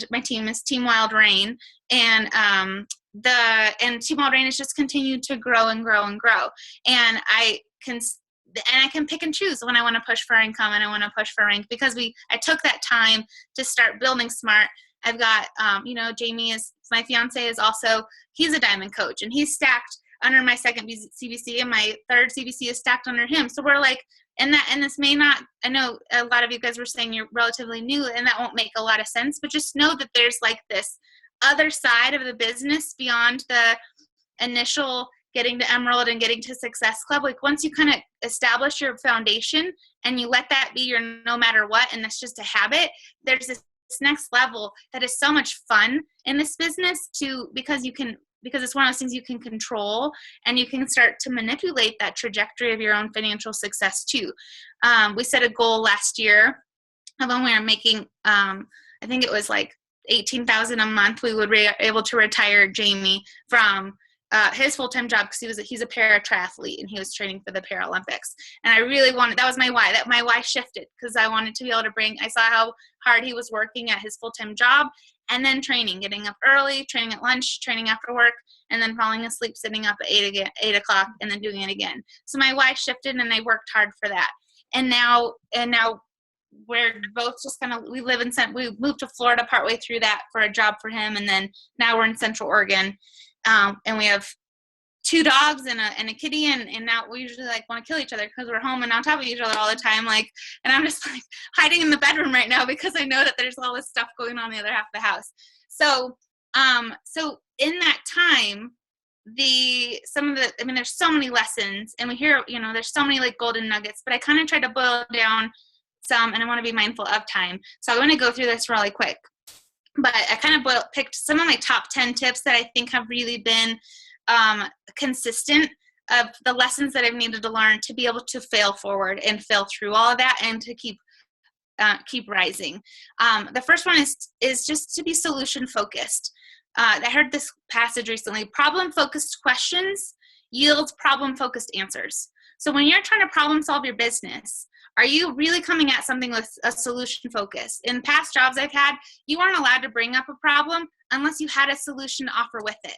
my team is Team Wild Rain, and Team Wild Rain has just continued to grow and grow and grow. And I can pick and choose when I want to push for income and I want to push for rank, because I took that time to start building smart. I've got, Jamie is my fiance, he's a diamond coach, and he's stacked under my second CBC, and my third CBC is stacked under him. So we're like, and this may not, I know a lot of you guys were saying you're relatively new, and that won't make a lot of sense, but just know that there's like this other side of the business beyond the initial getting to Emerald and getting to Success Club. Like, once you kind of establish your foundation and you let that be your no matter what, and that's just a habit, there's this next level that is so much fun in this business because it's one of those things you can control, and you can start to manipulate that trajectory of your own financial success too. We set a goal last year of when we were making, I think it was like $18,000 a month, we would be able to retire Jamie from his full-time job, because he's a para-triathlete and he was training for the Paralympics. And I really wanted, that was my why. That my why shifted, because I wanted to be able to I saw how hard he was working at his full-time job, and then training, getting up early, training at lunch, training after work, and then falling asleep, sitting up at 8 o'clock, and then doing it again. So my why shifted, and I worked hard for that. And now we're both just we moved to Florida partway through that for a job for him, and then now we're in Central Oregon. And we have 2 dogs and a kitty, and now we usually like want to kill each other because we're home and on top of each other all the time. Like, and I'm just like hiding in the bedroom right now because I know that there's all this stuff going on in the other half of the house. So in that time, there's so many lessons, and we hear, there's so many like golden nuggets, but I kind of tried to boil down some, and I want to be mindful of time. So I want to go through this really quick. But I kind of picked some of my top 10 tips that I think have really been consistent of the lessons that I've needed to learn to be able to fail forward and fail through all of that, and to keep rising. The first one is just to be solution focused. I heard this passage recently: problem focused questions yields problem focused answers. So when you're trying to problem solve your business, are you really coming at something with a solution focus? In past jobs I've had, you aren't allowed to bring up a problem unless you had a solution to offer with it.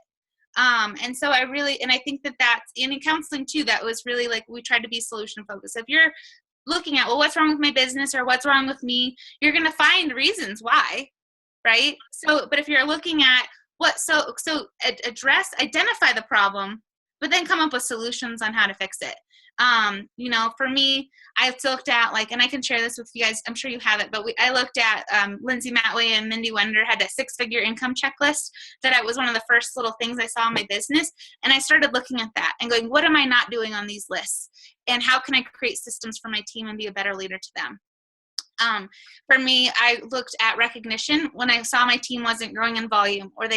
And so I think that's in counseling too, that was really like, we tried to be solution focused. If you're looking at, well, what's wrong with my business or what's wrong with me, you're going to find reasons why, right? So, but if you're looking at identify the problem, but then come up with solutions on how to fix it. For me, I've looked at and I can share this with you guys, I'm sure you have it, but I looked at, Lindsay Matway and Mindy Wender had a 6-figure income checklist that was one of the first little things I saw in my business. And I started looking at that and going, what am I not doing on these lists? And how can I create systems for my team and be a better leader to them? For me, I looked at recognition when I saw my team wasn't growing in volume, or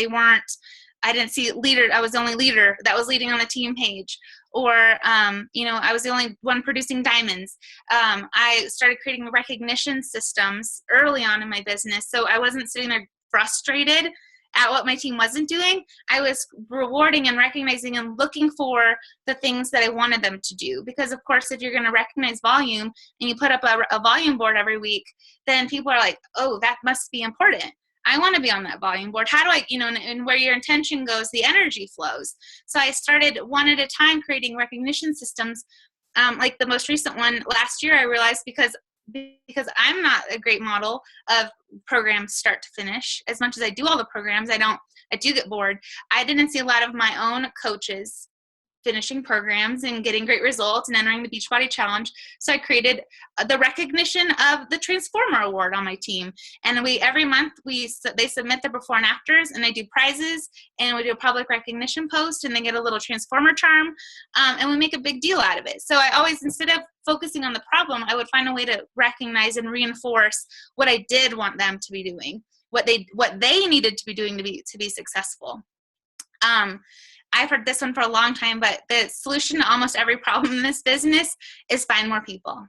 I didn't see leader. I was the only leader that was leading on the team page, or, I was the only one producing diamonds. I started creating recognition systems early on in my business. So I wasn't sitting there frustrated at what my team wasn't doing. I was rewarding and recognizing and looking for the things that I wanted them to do. Because of course, if you're going to recognize volume and you put up a volume board every week, then people are like, oh, that must be important. I want to be on that volume board. How do I, and where your intention goes, the energy flows. So I started one at a time creating recognition systems. Like the most recent one last year, I realized because I'm not a great model of programs start to finish. As much as I do all the programs, I do get bored. I didn't see a lot of my own coaches finishing programs and getting great results and entering the Beachbody Challenge. So I created the recognition of the Transformer Award on my team. And every month they submit their before and afters, and I do prizes, and we do a public recognition post, and they get a little Transformer charm, and we make a big deal out of it. So I always, instead of focusing on the problem, I would find a way to recognize and reinforce what I did want them to be doing, what they needed to be doing to be successful. I've heard this one for a long time, but the solution to almost every problem in this business is find more people.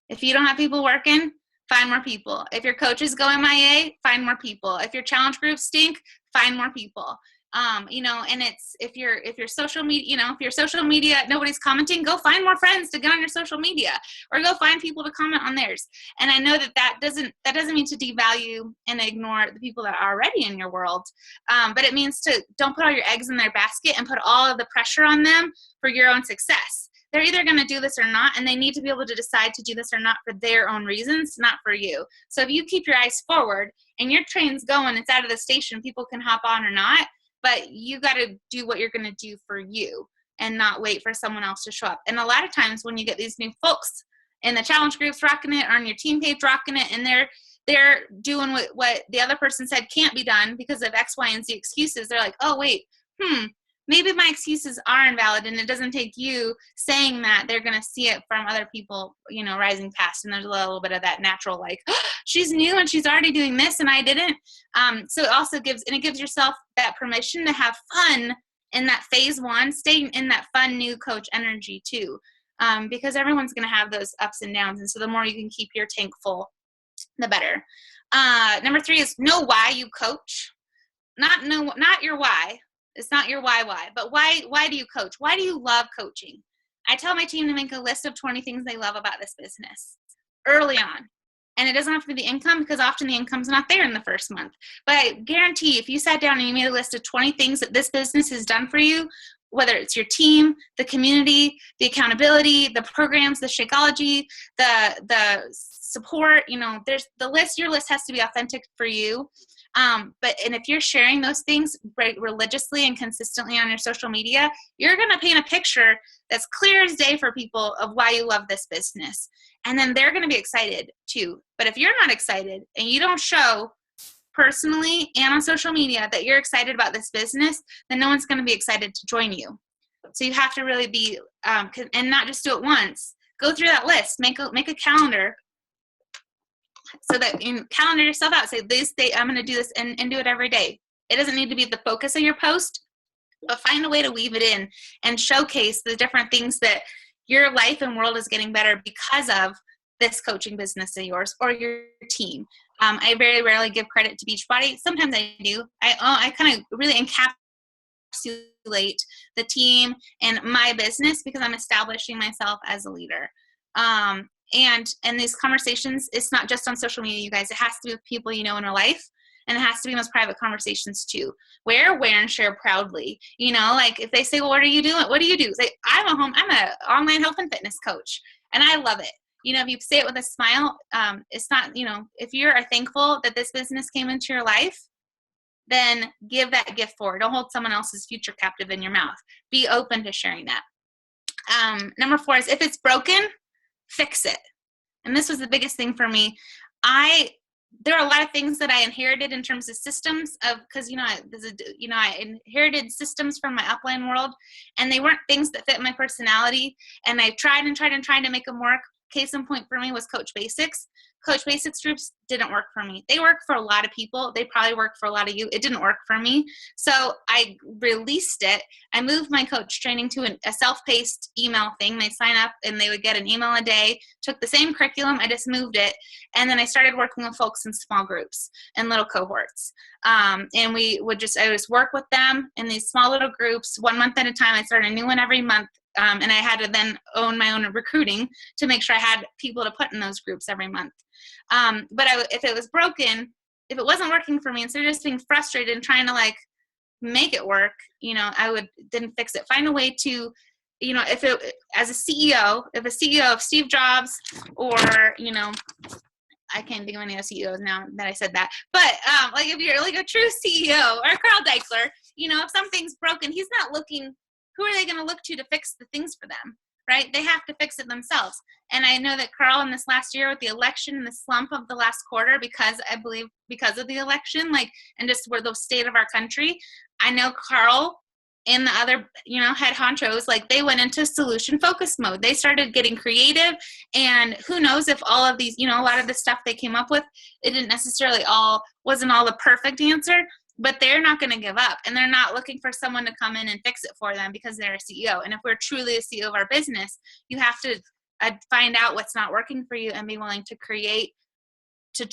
If you don't have people working, find more people. If your coaches go MIA, find more people. If your challenge groups stink, find more people. And it's, if your social media, if your social media, nobody's commenting, go find more friends to get on your social media, or go find people to comment on theirs. And I know that doesn't mean to devalue and ignore the people that are already in your world. But it means to don't put all your eggs in their basket and put all of the pressure on them for your own success. They're either going to do this or not, and they need to be able to decide to do this or not for their own reasons, not for you. So if you keep your eyes forward and your train's going, it's out of the station, people can hop on or not, but you got to do what you're going to do for you and not wait for someone else to show up. And a lot of times when you get these new folks in the challenge groups rocking it, or on your team page rocking it, and they're doing what the other person said can't be done because of X, Y, and Z excuses, they're like, oh, wait, maybe my excuses are invalid, and it doesn't take you saying that. They're going to see it from other people, rising past, and there's a little bit of that natural, like, oh, she's new and she's already doing this and I didn't. So it also gives yourself that permission to have fun in that phase one, staying in that fun new coach energy too, because everyone's going to have those ups and downs. And so the more you can keep your tank full, the better. Number 3 is know why you coach. Not your why. It's not your why, but why do you coach? Why do you love coaching? I tell my team to make a list of 20 things they love about this business early on. And it doesn't have to be the income, because often the income's not there in the first month. But I guarantee if you sat down and you made a list of 20 things that this business has done for you, whether it's your team, the community, the accountability, the programs, the Shakeology, the support, there's the list. Your list has to be authentic for you. And if you're sharing those things religiously and consistently on your social media, you're going to paint a picture that's clear as day for people of why you love this business. And then they're going to be excited too. But if you're not excited and you don't show personally and on social media that you're excited about this business, then no one's going to be excited to join you. So you have to really be, and not just do it once. Go through that list, make a calendar, so that you calendar yourself out. Say, this day I'm going to do this, and do it every day. It doesn't need to be the focus of your post, but find a way to weave it in and showcase the different things that your life and world is getting better because of this coaching business of yours or your team. I very rarely give credit to Beachbody. Sometimes I do. I kind of really encapsulate the team and my business because I'm establishing myself as a leader. And these conversations, it's not just on social media, you guys. It has to be with people in your life, and it has to be in those private conversations too. Wear and share proudly. Like if they say, well, what are you doing? What do you do? Say, I'm an online health and fitness coach, and I love it. If you say it with a smile, it's not, if you are thankful that this business came into your life, then give that gift forward. Don't hold someone else's future captive in your mouth. Be open to sharing that. Number 4 is if it's broken, fix it. And this was the biggest thing for me. There are a lot of things that I inherited in terms of systems because I inherited systems from my upline world, and they weren't things that fit my personality. And I tried to make them work. Case in point for me was Coach Basics. Coach Basics groups didn't work for me. They work for a lot of people. They probably work for a lot of you. It didn't work for me. So I released it. I moved my coach training to a self-paced email thing. They sign up and they would get an email a day. Took the same curriculum. I just moved it. And then I started working with folks in small groups and little cohorts. And I would just work with them in these small little groups, 1 month at a time. I started a new one every month. And I had to then own my own recruiting to make sure I had people to put in those groups every month. But if it was broken, if it wasn't working for me, instead of just being frustrated and trying to make it work, I didn't fix it. Find a way to, if a CEO of Steve Jobs or, I can't think of any other CEOs now that I said that, but if you're a true CEO or Carl Deichler, if something's broken, he's not looking who are they going to look to fix the things for them, right? They have to fix it themselves. And I know that Carl, in this last year with the election and the slump of the last quarter, because I believe because of the election, like, and just where the state of our country, I know Carl and the other, head honchos, like, they went into solution focus mode. They started getting creative, and who knows if all of these, a lot of the stuff they came up with, it didn't necessarily wasn't all the perfect answer, but they're not going to give up, and they're not looking for someone to come in and fix it for them because they're a CEO. And if we're truly a CEO of our business, you have to find out what's not working for you and be willing to create, to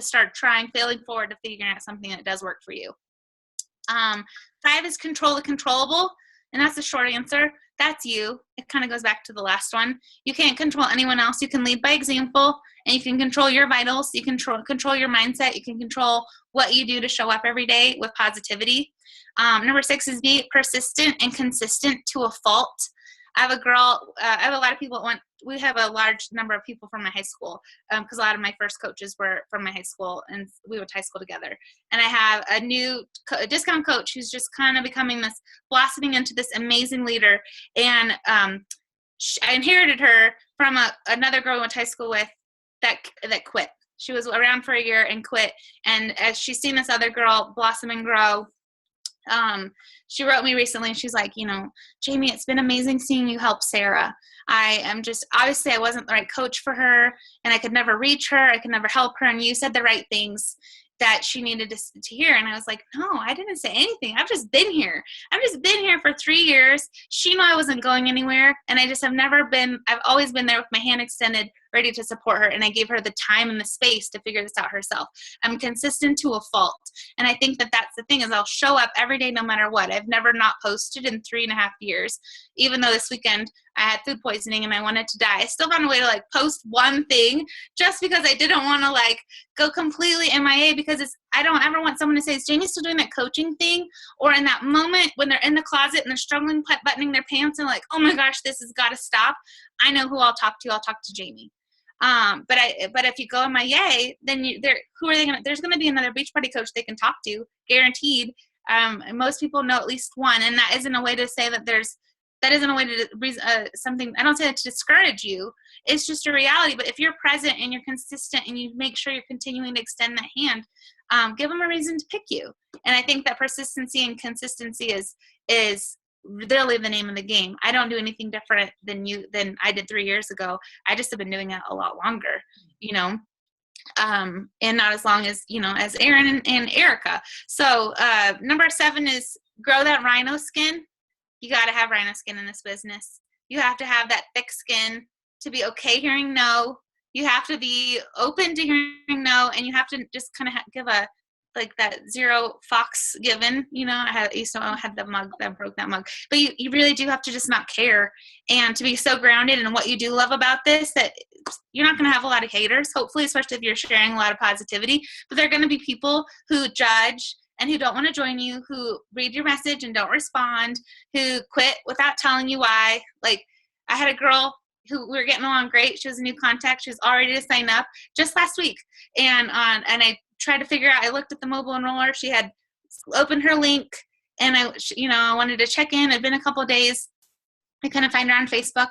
start trying, failing forward to figuring out something that does work for you. 5 is control the controllable, and that's the short answer. That's you. It kind of goes back to the last one. You can't control anyone else. You can lead by example, and you can control your vitals. You can control your mindset. You can control what you do to show up every day with positivity. Number 6 is be persistent and consistent to a fault. I have a lot of people we have a large number of people from my high school, because a lot of my first coaches were from my high school, and we went to high school together. And I have a new discount coach who's just kind of blossoming into this amazing leader. And I inherited her from another girl I went to high school with that quit. She was around for a year and quit. And as she's seen this other girl blossom and grow, she wrote me recently, and she's like, Jamie, it's been amazing seeing you help Sarah. Obviously I wasn't the right coach for her, and I could never reach her. I could never help her. And you said the right things that she needed to hear. And I was like, no, I didn't say anything. I've just been here. For 3 years. She knew I wasn't going anywhere. And I just I've always been there with my hand extended, ready to support her. And I gave her the time and the space to figure this out herself. I'm consistent to a fault. And I think that that's the thing, is I'll show up every day no matter what. I've never not posted in 3.5 years. Even though this weekend I had food poisoning and I wanted to die, I still found a way to post one thing, just because I didn't want to go completely MIA, because I don't ever want someone to say, is Jamie still doing that coaching thing? Or in that moment when they're in the closet and they're struggling buttoning their pants and oh my gosh, this has got to stop. I know who I'll talk to. I'll talk to Jamie. But if you go MIA, then who are they going to, there's going to be another beach party coach they can talk to, guaranteed. Most people know at least one, and that isn't a way to say that isn't a way to something. I don't say that to discourage you. It's just a reality. But if you're present and you're consistent and you make sure you're continuing to extend that hand, give them a reason to pick you. And I think that persistency and consistency is literally the name of the game. I don't do anything different than I did 3 years ago. I just have been doing it a lot longer, and not as long as, as Aaron and Erica. So number 7 is grow that rhino skin. You got to have rhino skin in this business. You have to have that thick skin to be okay hearing no. You have to be open to hearing no, and you have to just kind of give that zero fox given, I used to have the mug that broke that mug, but you really do have to just not care, and to be so grounded in what you do love about this, that you're not going to have a lot of haters, hopefully, especially if you're sharing a lot of positivity, but there are going to be people who judge and who don't want to join you, who read your message and don't respond, who quit without telling you why. I had a girl who we were getting along great. She was a new contact. She was all ready to sign up just last week. And I tried to figure out, I looked at the mobile enroller. She had opened her link, and I wanted to check in. It'd been a couple of days. I couldn't find her on Facebook.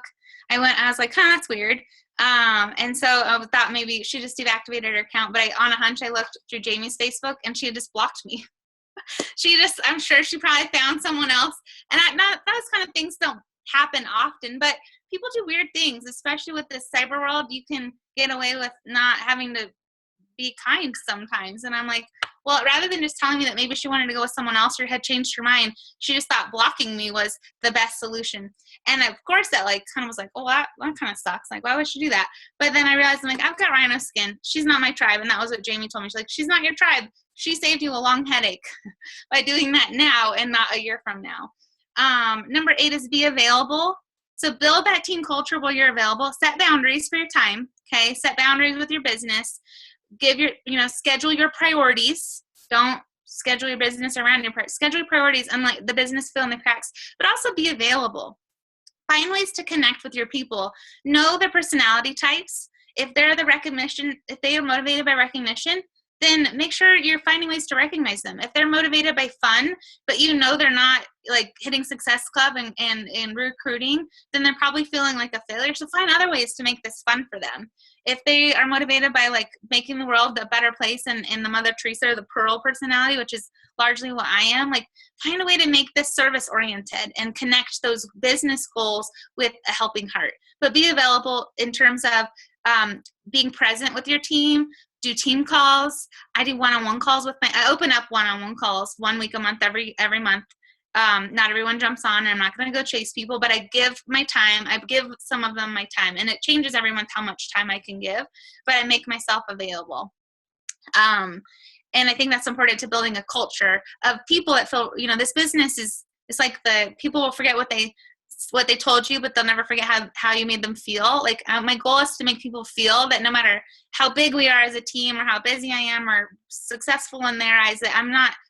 I was like, that's weird. And so I thought maybe she just deactivated her account, but on a hunch, I looked through Jamie's Facebook, and she had just blocked me. I'm sure she probably found someone else. And those kind of things don't happen often, but people do weird things, especially with this cyber world. You can get away with not having to be kind sometimes. And I'm like, well, rather than just telling me that maybe she wanted to go with someone else or had changed her mind, she just thought blocking me was the best solution. And of course that kind of was like, oh, that kind of sucks. Why would she do that? But then I realized, I've got rhino skin. She's not my tribe. And that was what Jamie told me. She's like, she's not your tribe. She saved you a long headache by doing that now and not a year from now. Number 8 is be available. So build that team culture while you're available. Set boundaries for your time. Okay. Set boundaries with your business. Schedule your priorities. Don't schedule your business around schedule your priorities and let the business fill in the cracks, but also be available. Find ways to connect with your people. Know their personality types. If they are motivated by recognition, then make sure you're finding ways to recognize them. If they're motivated by fun, but you know they're not like hitting Success Club and recruiting, then they're probably feeling like a failure. So find other ways to make this fun for them. If they are motivated by like making the world a better place and the Mother Teresa or the Pearl personality, which is largely what I am, like find a way to make this service oriented and connect those business goals with a helping heart. But be available in terms of being present with your team. Do team calls. I do one-on-one calls I open up one-on-one calls 1 week a month, every month. Not everyone jumps on, and I'm not going to go chase people, but I give my time. I give some of them my time, and it changes every month how much time I can give, but I make myself available. And I think that's important to building a culture of people that feel, this business it's like the people will forget what they told you, but they'll never forget how you made them feel. Like my goal is to make people feel that no matter how big we are as a team or how busy I am or successful in their eyes, that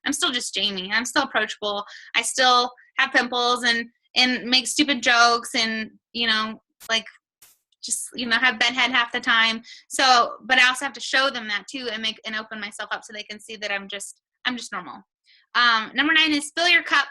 I'm still just Jamie. I'm still approachable. I still have pimples and make stupid jokes and, have bedhead half the time. So, but I also have to show them that too and open myself up so they can see that I'm just normal. Number 9 is fill your cup,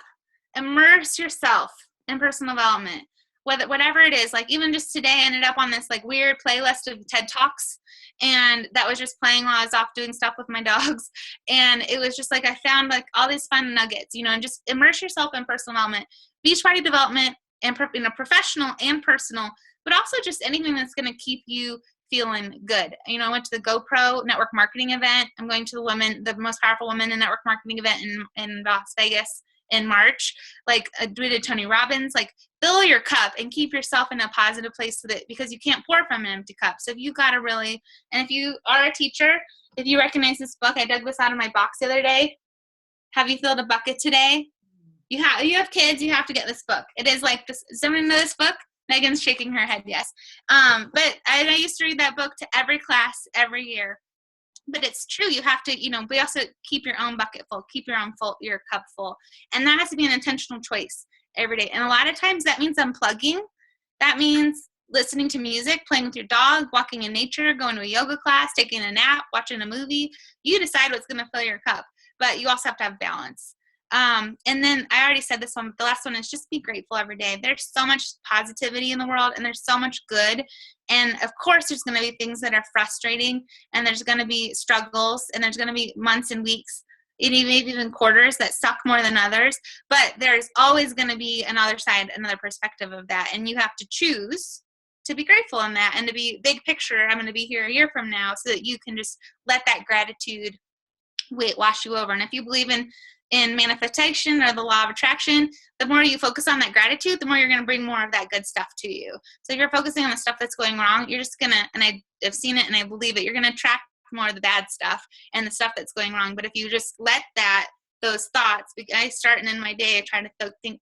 immerse yourself in personal development, whatever it is. Like even just today I ended up on this like weird playlist of TED Talks, and that was just playing while I was off doing stuff with my dogs. And it was just like, I found like all these fun nuggets, and just immerse yourself in personal development, Beachbody development, and professional and personal, but also just anything that's going to keep you feeling good. I went to the GoPro network marketing event. I'm going to the most powerful women in network marketing event in Las Vegas in March. Like we did Tony Robbins. Like fill your cup and keep yourself in a positive place because you can't pour from an empty cup. So you got to really, and if you are a teacher, if you recognize this book, I dug this out of my box the other day. Have you filled a bucket today? You have kids, you have to get this book. It is like this. Does someone know this book? Megan's shaking her head, yes. But I used to read that book to every class every year. But it's true. You have to, but also keep your own bucket full, keep your cup full. And that has to be an intentional choice every day. And a lot of times that means unplugging. That means listening to music, playing with your dog, walking in nature, going to a yoga class, taking a nap, watching a movie. You decide what's going to fill your cup, but you also have to have balance. And then I already said this one, but the last one is just be grateful every day. There's so much positivity in the world and there's so much good. And of course there's going to be things that are frustrating and there's going to be struggles and there's going to be months and weeks and maybe even quarters that suck more than others, but there's always going to be another side, another perspective of that. And you have to choose to be grateful in that and to be big picture. I'm going to be here a year from now so that you can just let that gratitude wash you over. And if you believe in manifestation or the law of attraction, the more you focus on that gratitude, the more you're going to bring more of that good stuff to you. So if you're focusing on the stuff that's going wrong, you're just going to, and I've seen it and I believe it, you're going to attract more of the bad stuff and the stuff that's going wrong. But if you just let those thoughts, I start and end my day, I try to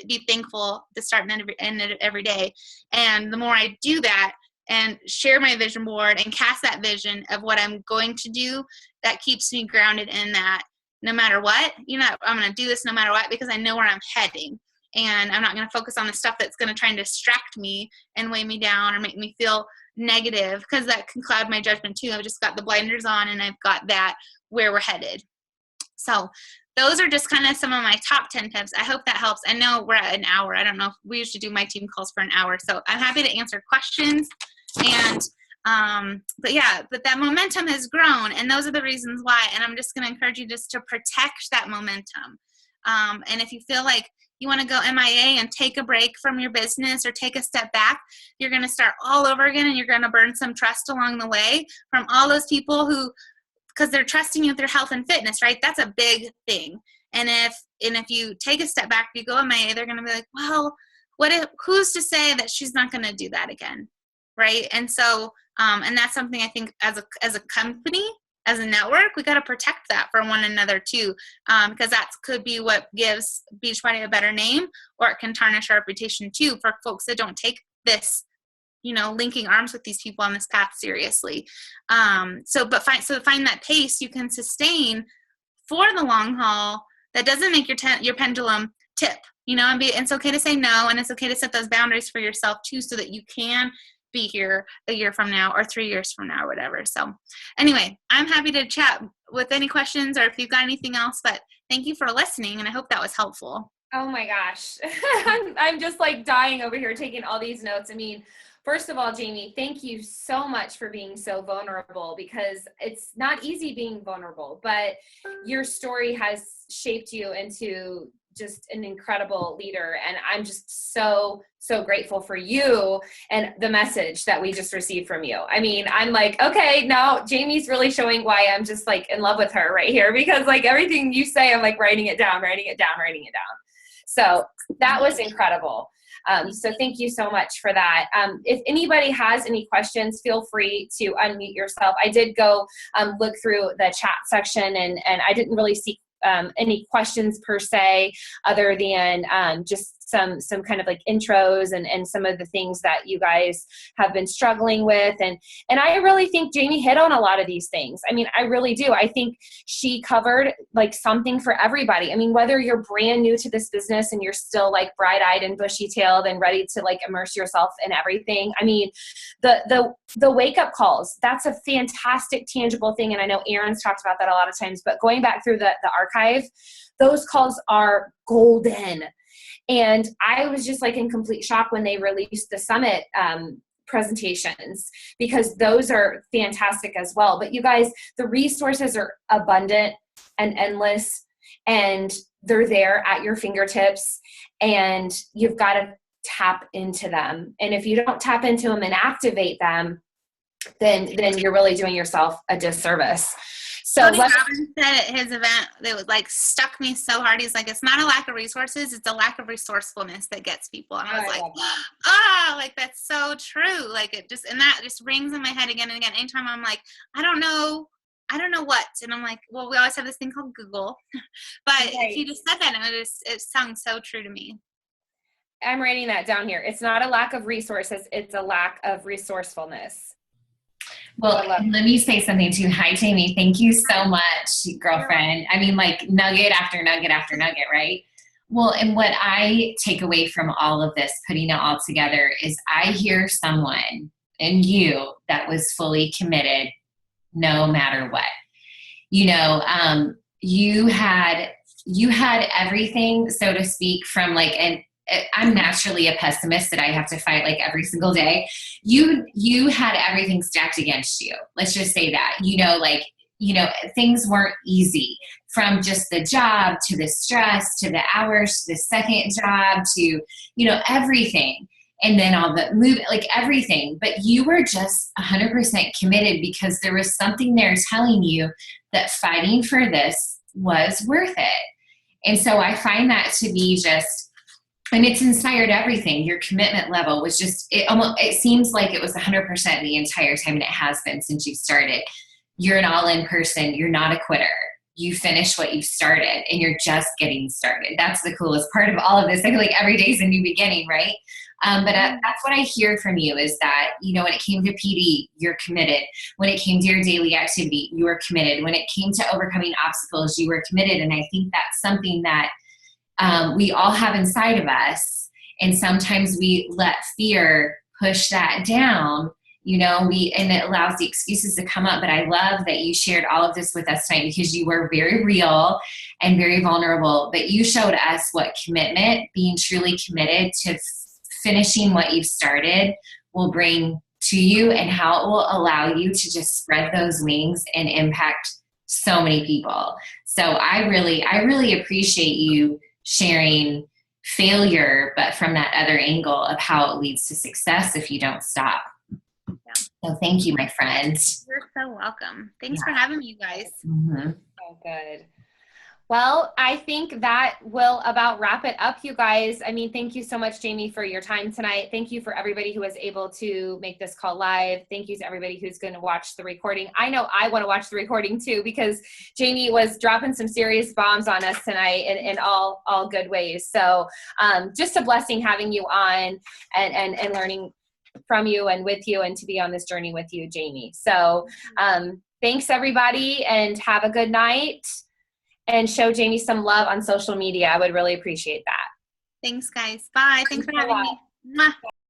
be thankful to start and end it every day. And the more I do that and share my vision board and cast that vision of what I'm going to do, that keeps me grounded in that. No matter what, I'm going to do this no matter what, because I know where I'm heading and I'm not going to focus on the stuff that's going to try and distract me and weigh me down or make me feel negative, because that can cloud my judgment too. I've just got the blinders on and I've got that where we're headed. So those are just kind of some of my top 10 tips. I hope that helps. I know we're at an hour. I don't know if we usually do my team calls for an hour. So I'm happy to answer questions but that momentum has grown and those are the reasons why. And I'm just going to encourage you just to protect that momentum. And if you feel like you want to go MIA and take a break from your business or take a step back, you're going to start all over again and you're going to burn some trust along the way from all those people because they're trusting you with their health and fitness, right? That's a big thing. And if you take a step back, you go MIA, they're going to be like, well, who's to say that she's not going to do that again? Right. And so, and that's something I think as a company, as a network, we got to protect that for one another too. Because that could be what gives Beachbody a better name, or it can tarnish our reputation too for folks that don't take this, linking arms with these people on this path seriously. So find that pace you can sustain for the long haul that doesn't make your pendulum tip, and it's okay to say no, and it's okay to set those boundaries for yourself too, so that you can be here a year from now or 3 years from now or whatever. So anyway, I'm happy to chat with any questions or if you've got anything else, but thank you for listening. And I hope that was helpful. Oh my gosh. I'm just like dying over here taking all these notes. I mean, first of all, Jamie, thank you so much for being so vulnerable, because it's not easy being vulnerable, but your story has shaped you into just an incredible leader. And I'm just so grateful for you and the message that we just received from you. I mean, I'm like, okay, now Jamie's really showing why I'm just like in love with her right here, because like everything you say, I'm like writing it down. So that was incredible. So thank you so much for that. If anybody has any questions, feel free to unmute yourself. I did go look through the chat section, and I didn't really see any questions per se, other than just some kind of like intros and some of the things that you guys have been struggling with. And I really think Jamie hit on a lot of these things. I mean, I really do. I think she covered like something for everybody. I mean, whether you're brand new to this business and you're still like bright-eyed and bushy-tailed and ready to like immerse yourself in everything. I mean, the wake-up calls, that's a fantastic tangible thing. And I know Aaron's talked about that a lot of times, but going back through the archive, those calls are golden. And I was just like in complete shock when they released the summit presentations, because those are fantastic as well. But you guys, the resources are abundant and endless, and they're there at your fingertips, and you've got to tap into them. And if you don't tap into them and activate them, then you're really doing yourself a disservice. So Tony Robbins said at his event that was like struck me so hard. He's like, it's not a lack of resources, it's a lack of resourcefulness that gets people. And I was like, like that's so true. Like it just, and that just rings in my head again and again. Anytime I'm like, I don't know what. And I'm like, well, we always have this thing called Google. But he just said that, and it sounds so true to me. I'm writing that down here. It's not a lack of resources, it's a lack of resourcefulness. Well, let me say something too. Hi, Jamie. Thank you so much, girlfriend. I mean, like nugget after nugget after nugget, right? Well, and what I take away from all of this, putting it all together, is I hear someone in you that was fully committed no matter what. You know, you had everything, so to speak, from like I'm naturally a pessimist that I have to fight like every single day. You had everything stacked against you. Let's just say that, things weren't easy, from just the job to the stress, to the hours, to the second job, to, everything. And then all the movement, like everything, but you were just 100% committed, because there was something there telling you that fighting for this was worth it. And so I find that to be just, and it's inspired everything. Your commitment level was just, it seems like it was 100% the entire time, and it has been since you started. You're an all-in person. You're not a quitter. You finish what you started, and you're just getting started. That's the coolest part of all of this. I feel like every day is a new beginning, right? But that's what I hear from you, is that, when it came to PD, you're committed. When it came to your daily activity, you were committed. When it came to overcoming obstacles, you were committed. And I think that's something that we all have inside of us. And sometimes we let fear push that down, and it allows the excuses to come up. But I love that you shared all of this with us tonight, because you were very real and very vulnerable. But you showed us what commitment, being truly committed to finishing what you've started, will bring to you, and how it will allow you to just spread those wings and impact so many people. So I really appreciate you sharing failure, but from that other angle of how it leads to success if you don't stop. Yeah. So thank you, my friends. You're so welcome. Thanks for having me, you guys. Mm-hmm. So good. Well, I think that will about wrap it up, you guys. I mean, thank you so much, Jamie, for your time tonight. Thank you for everybody who was able to make this call live. Thank you to everybody who's going to watch the recording. I know I want to watch the recording too, because Jamie was dropping some serious bombs on us tonight in all good ways. So just a blessing having you on and learning from you and with you, and to be on this journey with you, Jamie. So thanks, everybody, and have a good night. And show Jamie some love on social media. I would really appreciate that. Thanks, guys. Bye. Thanks for having me. Mwah.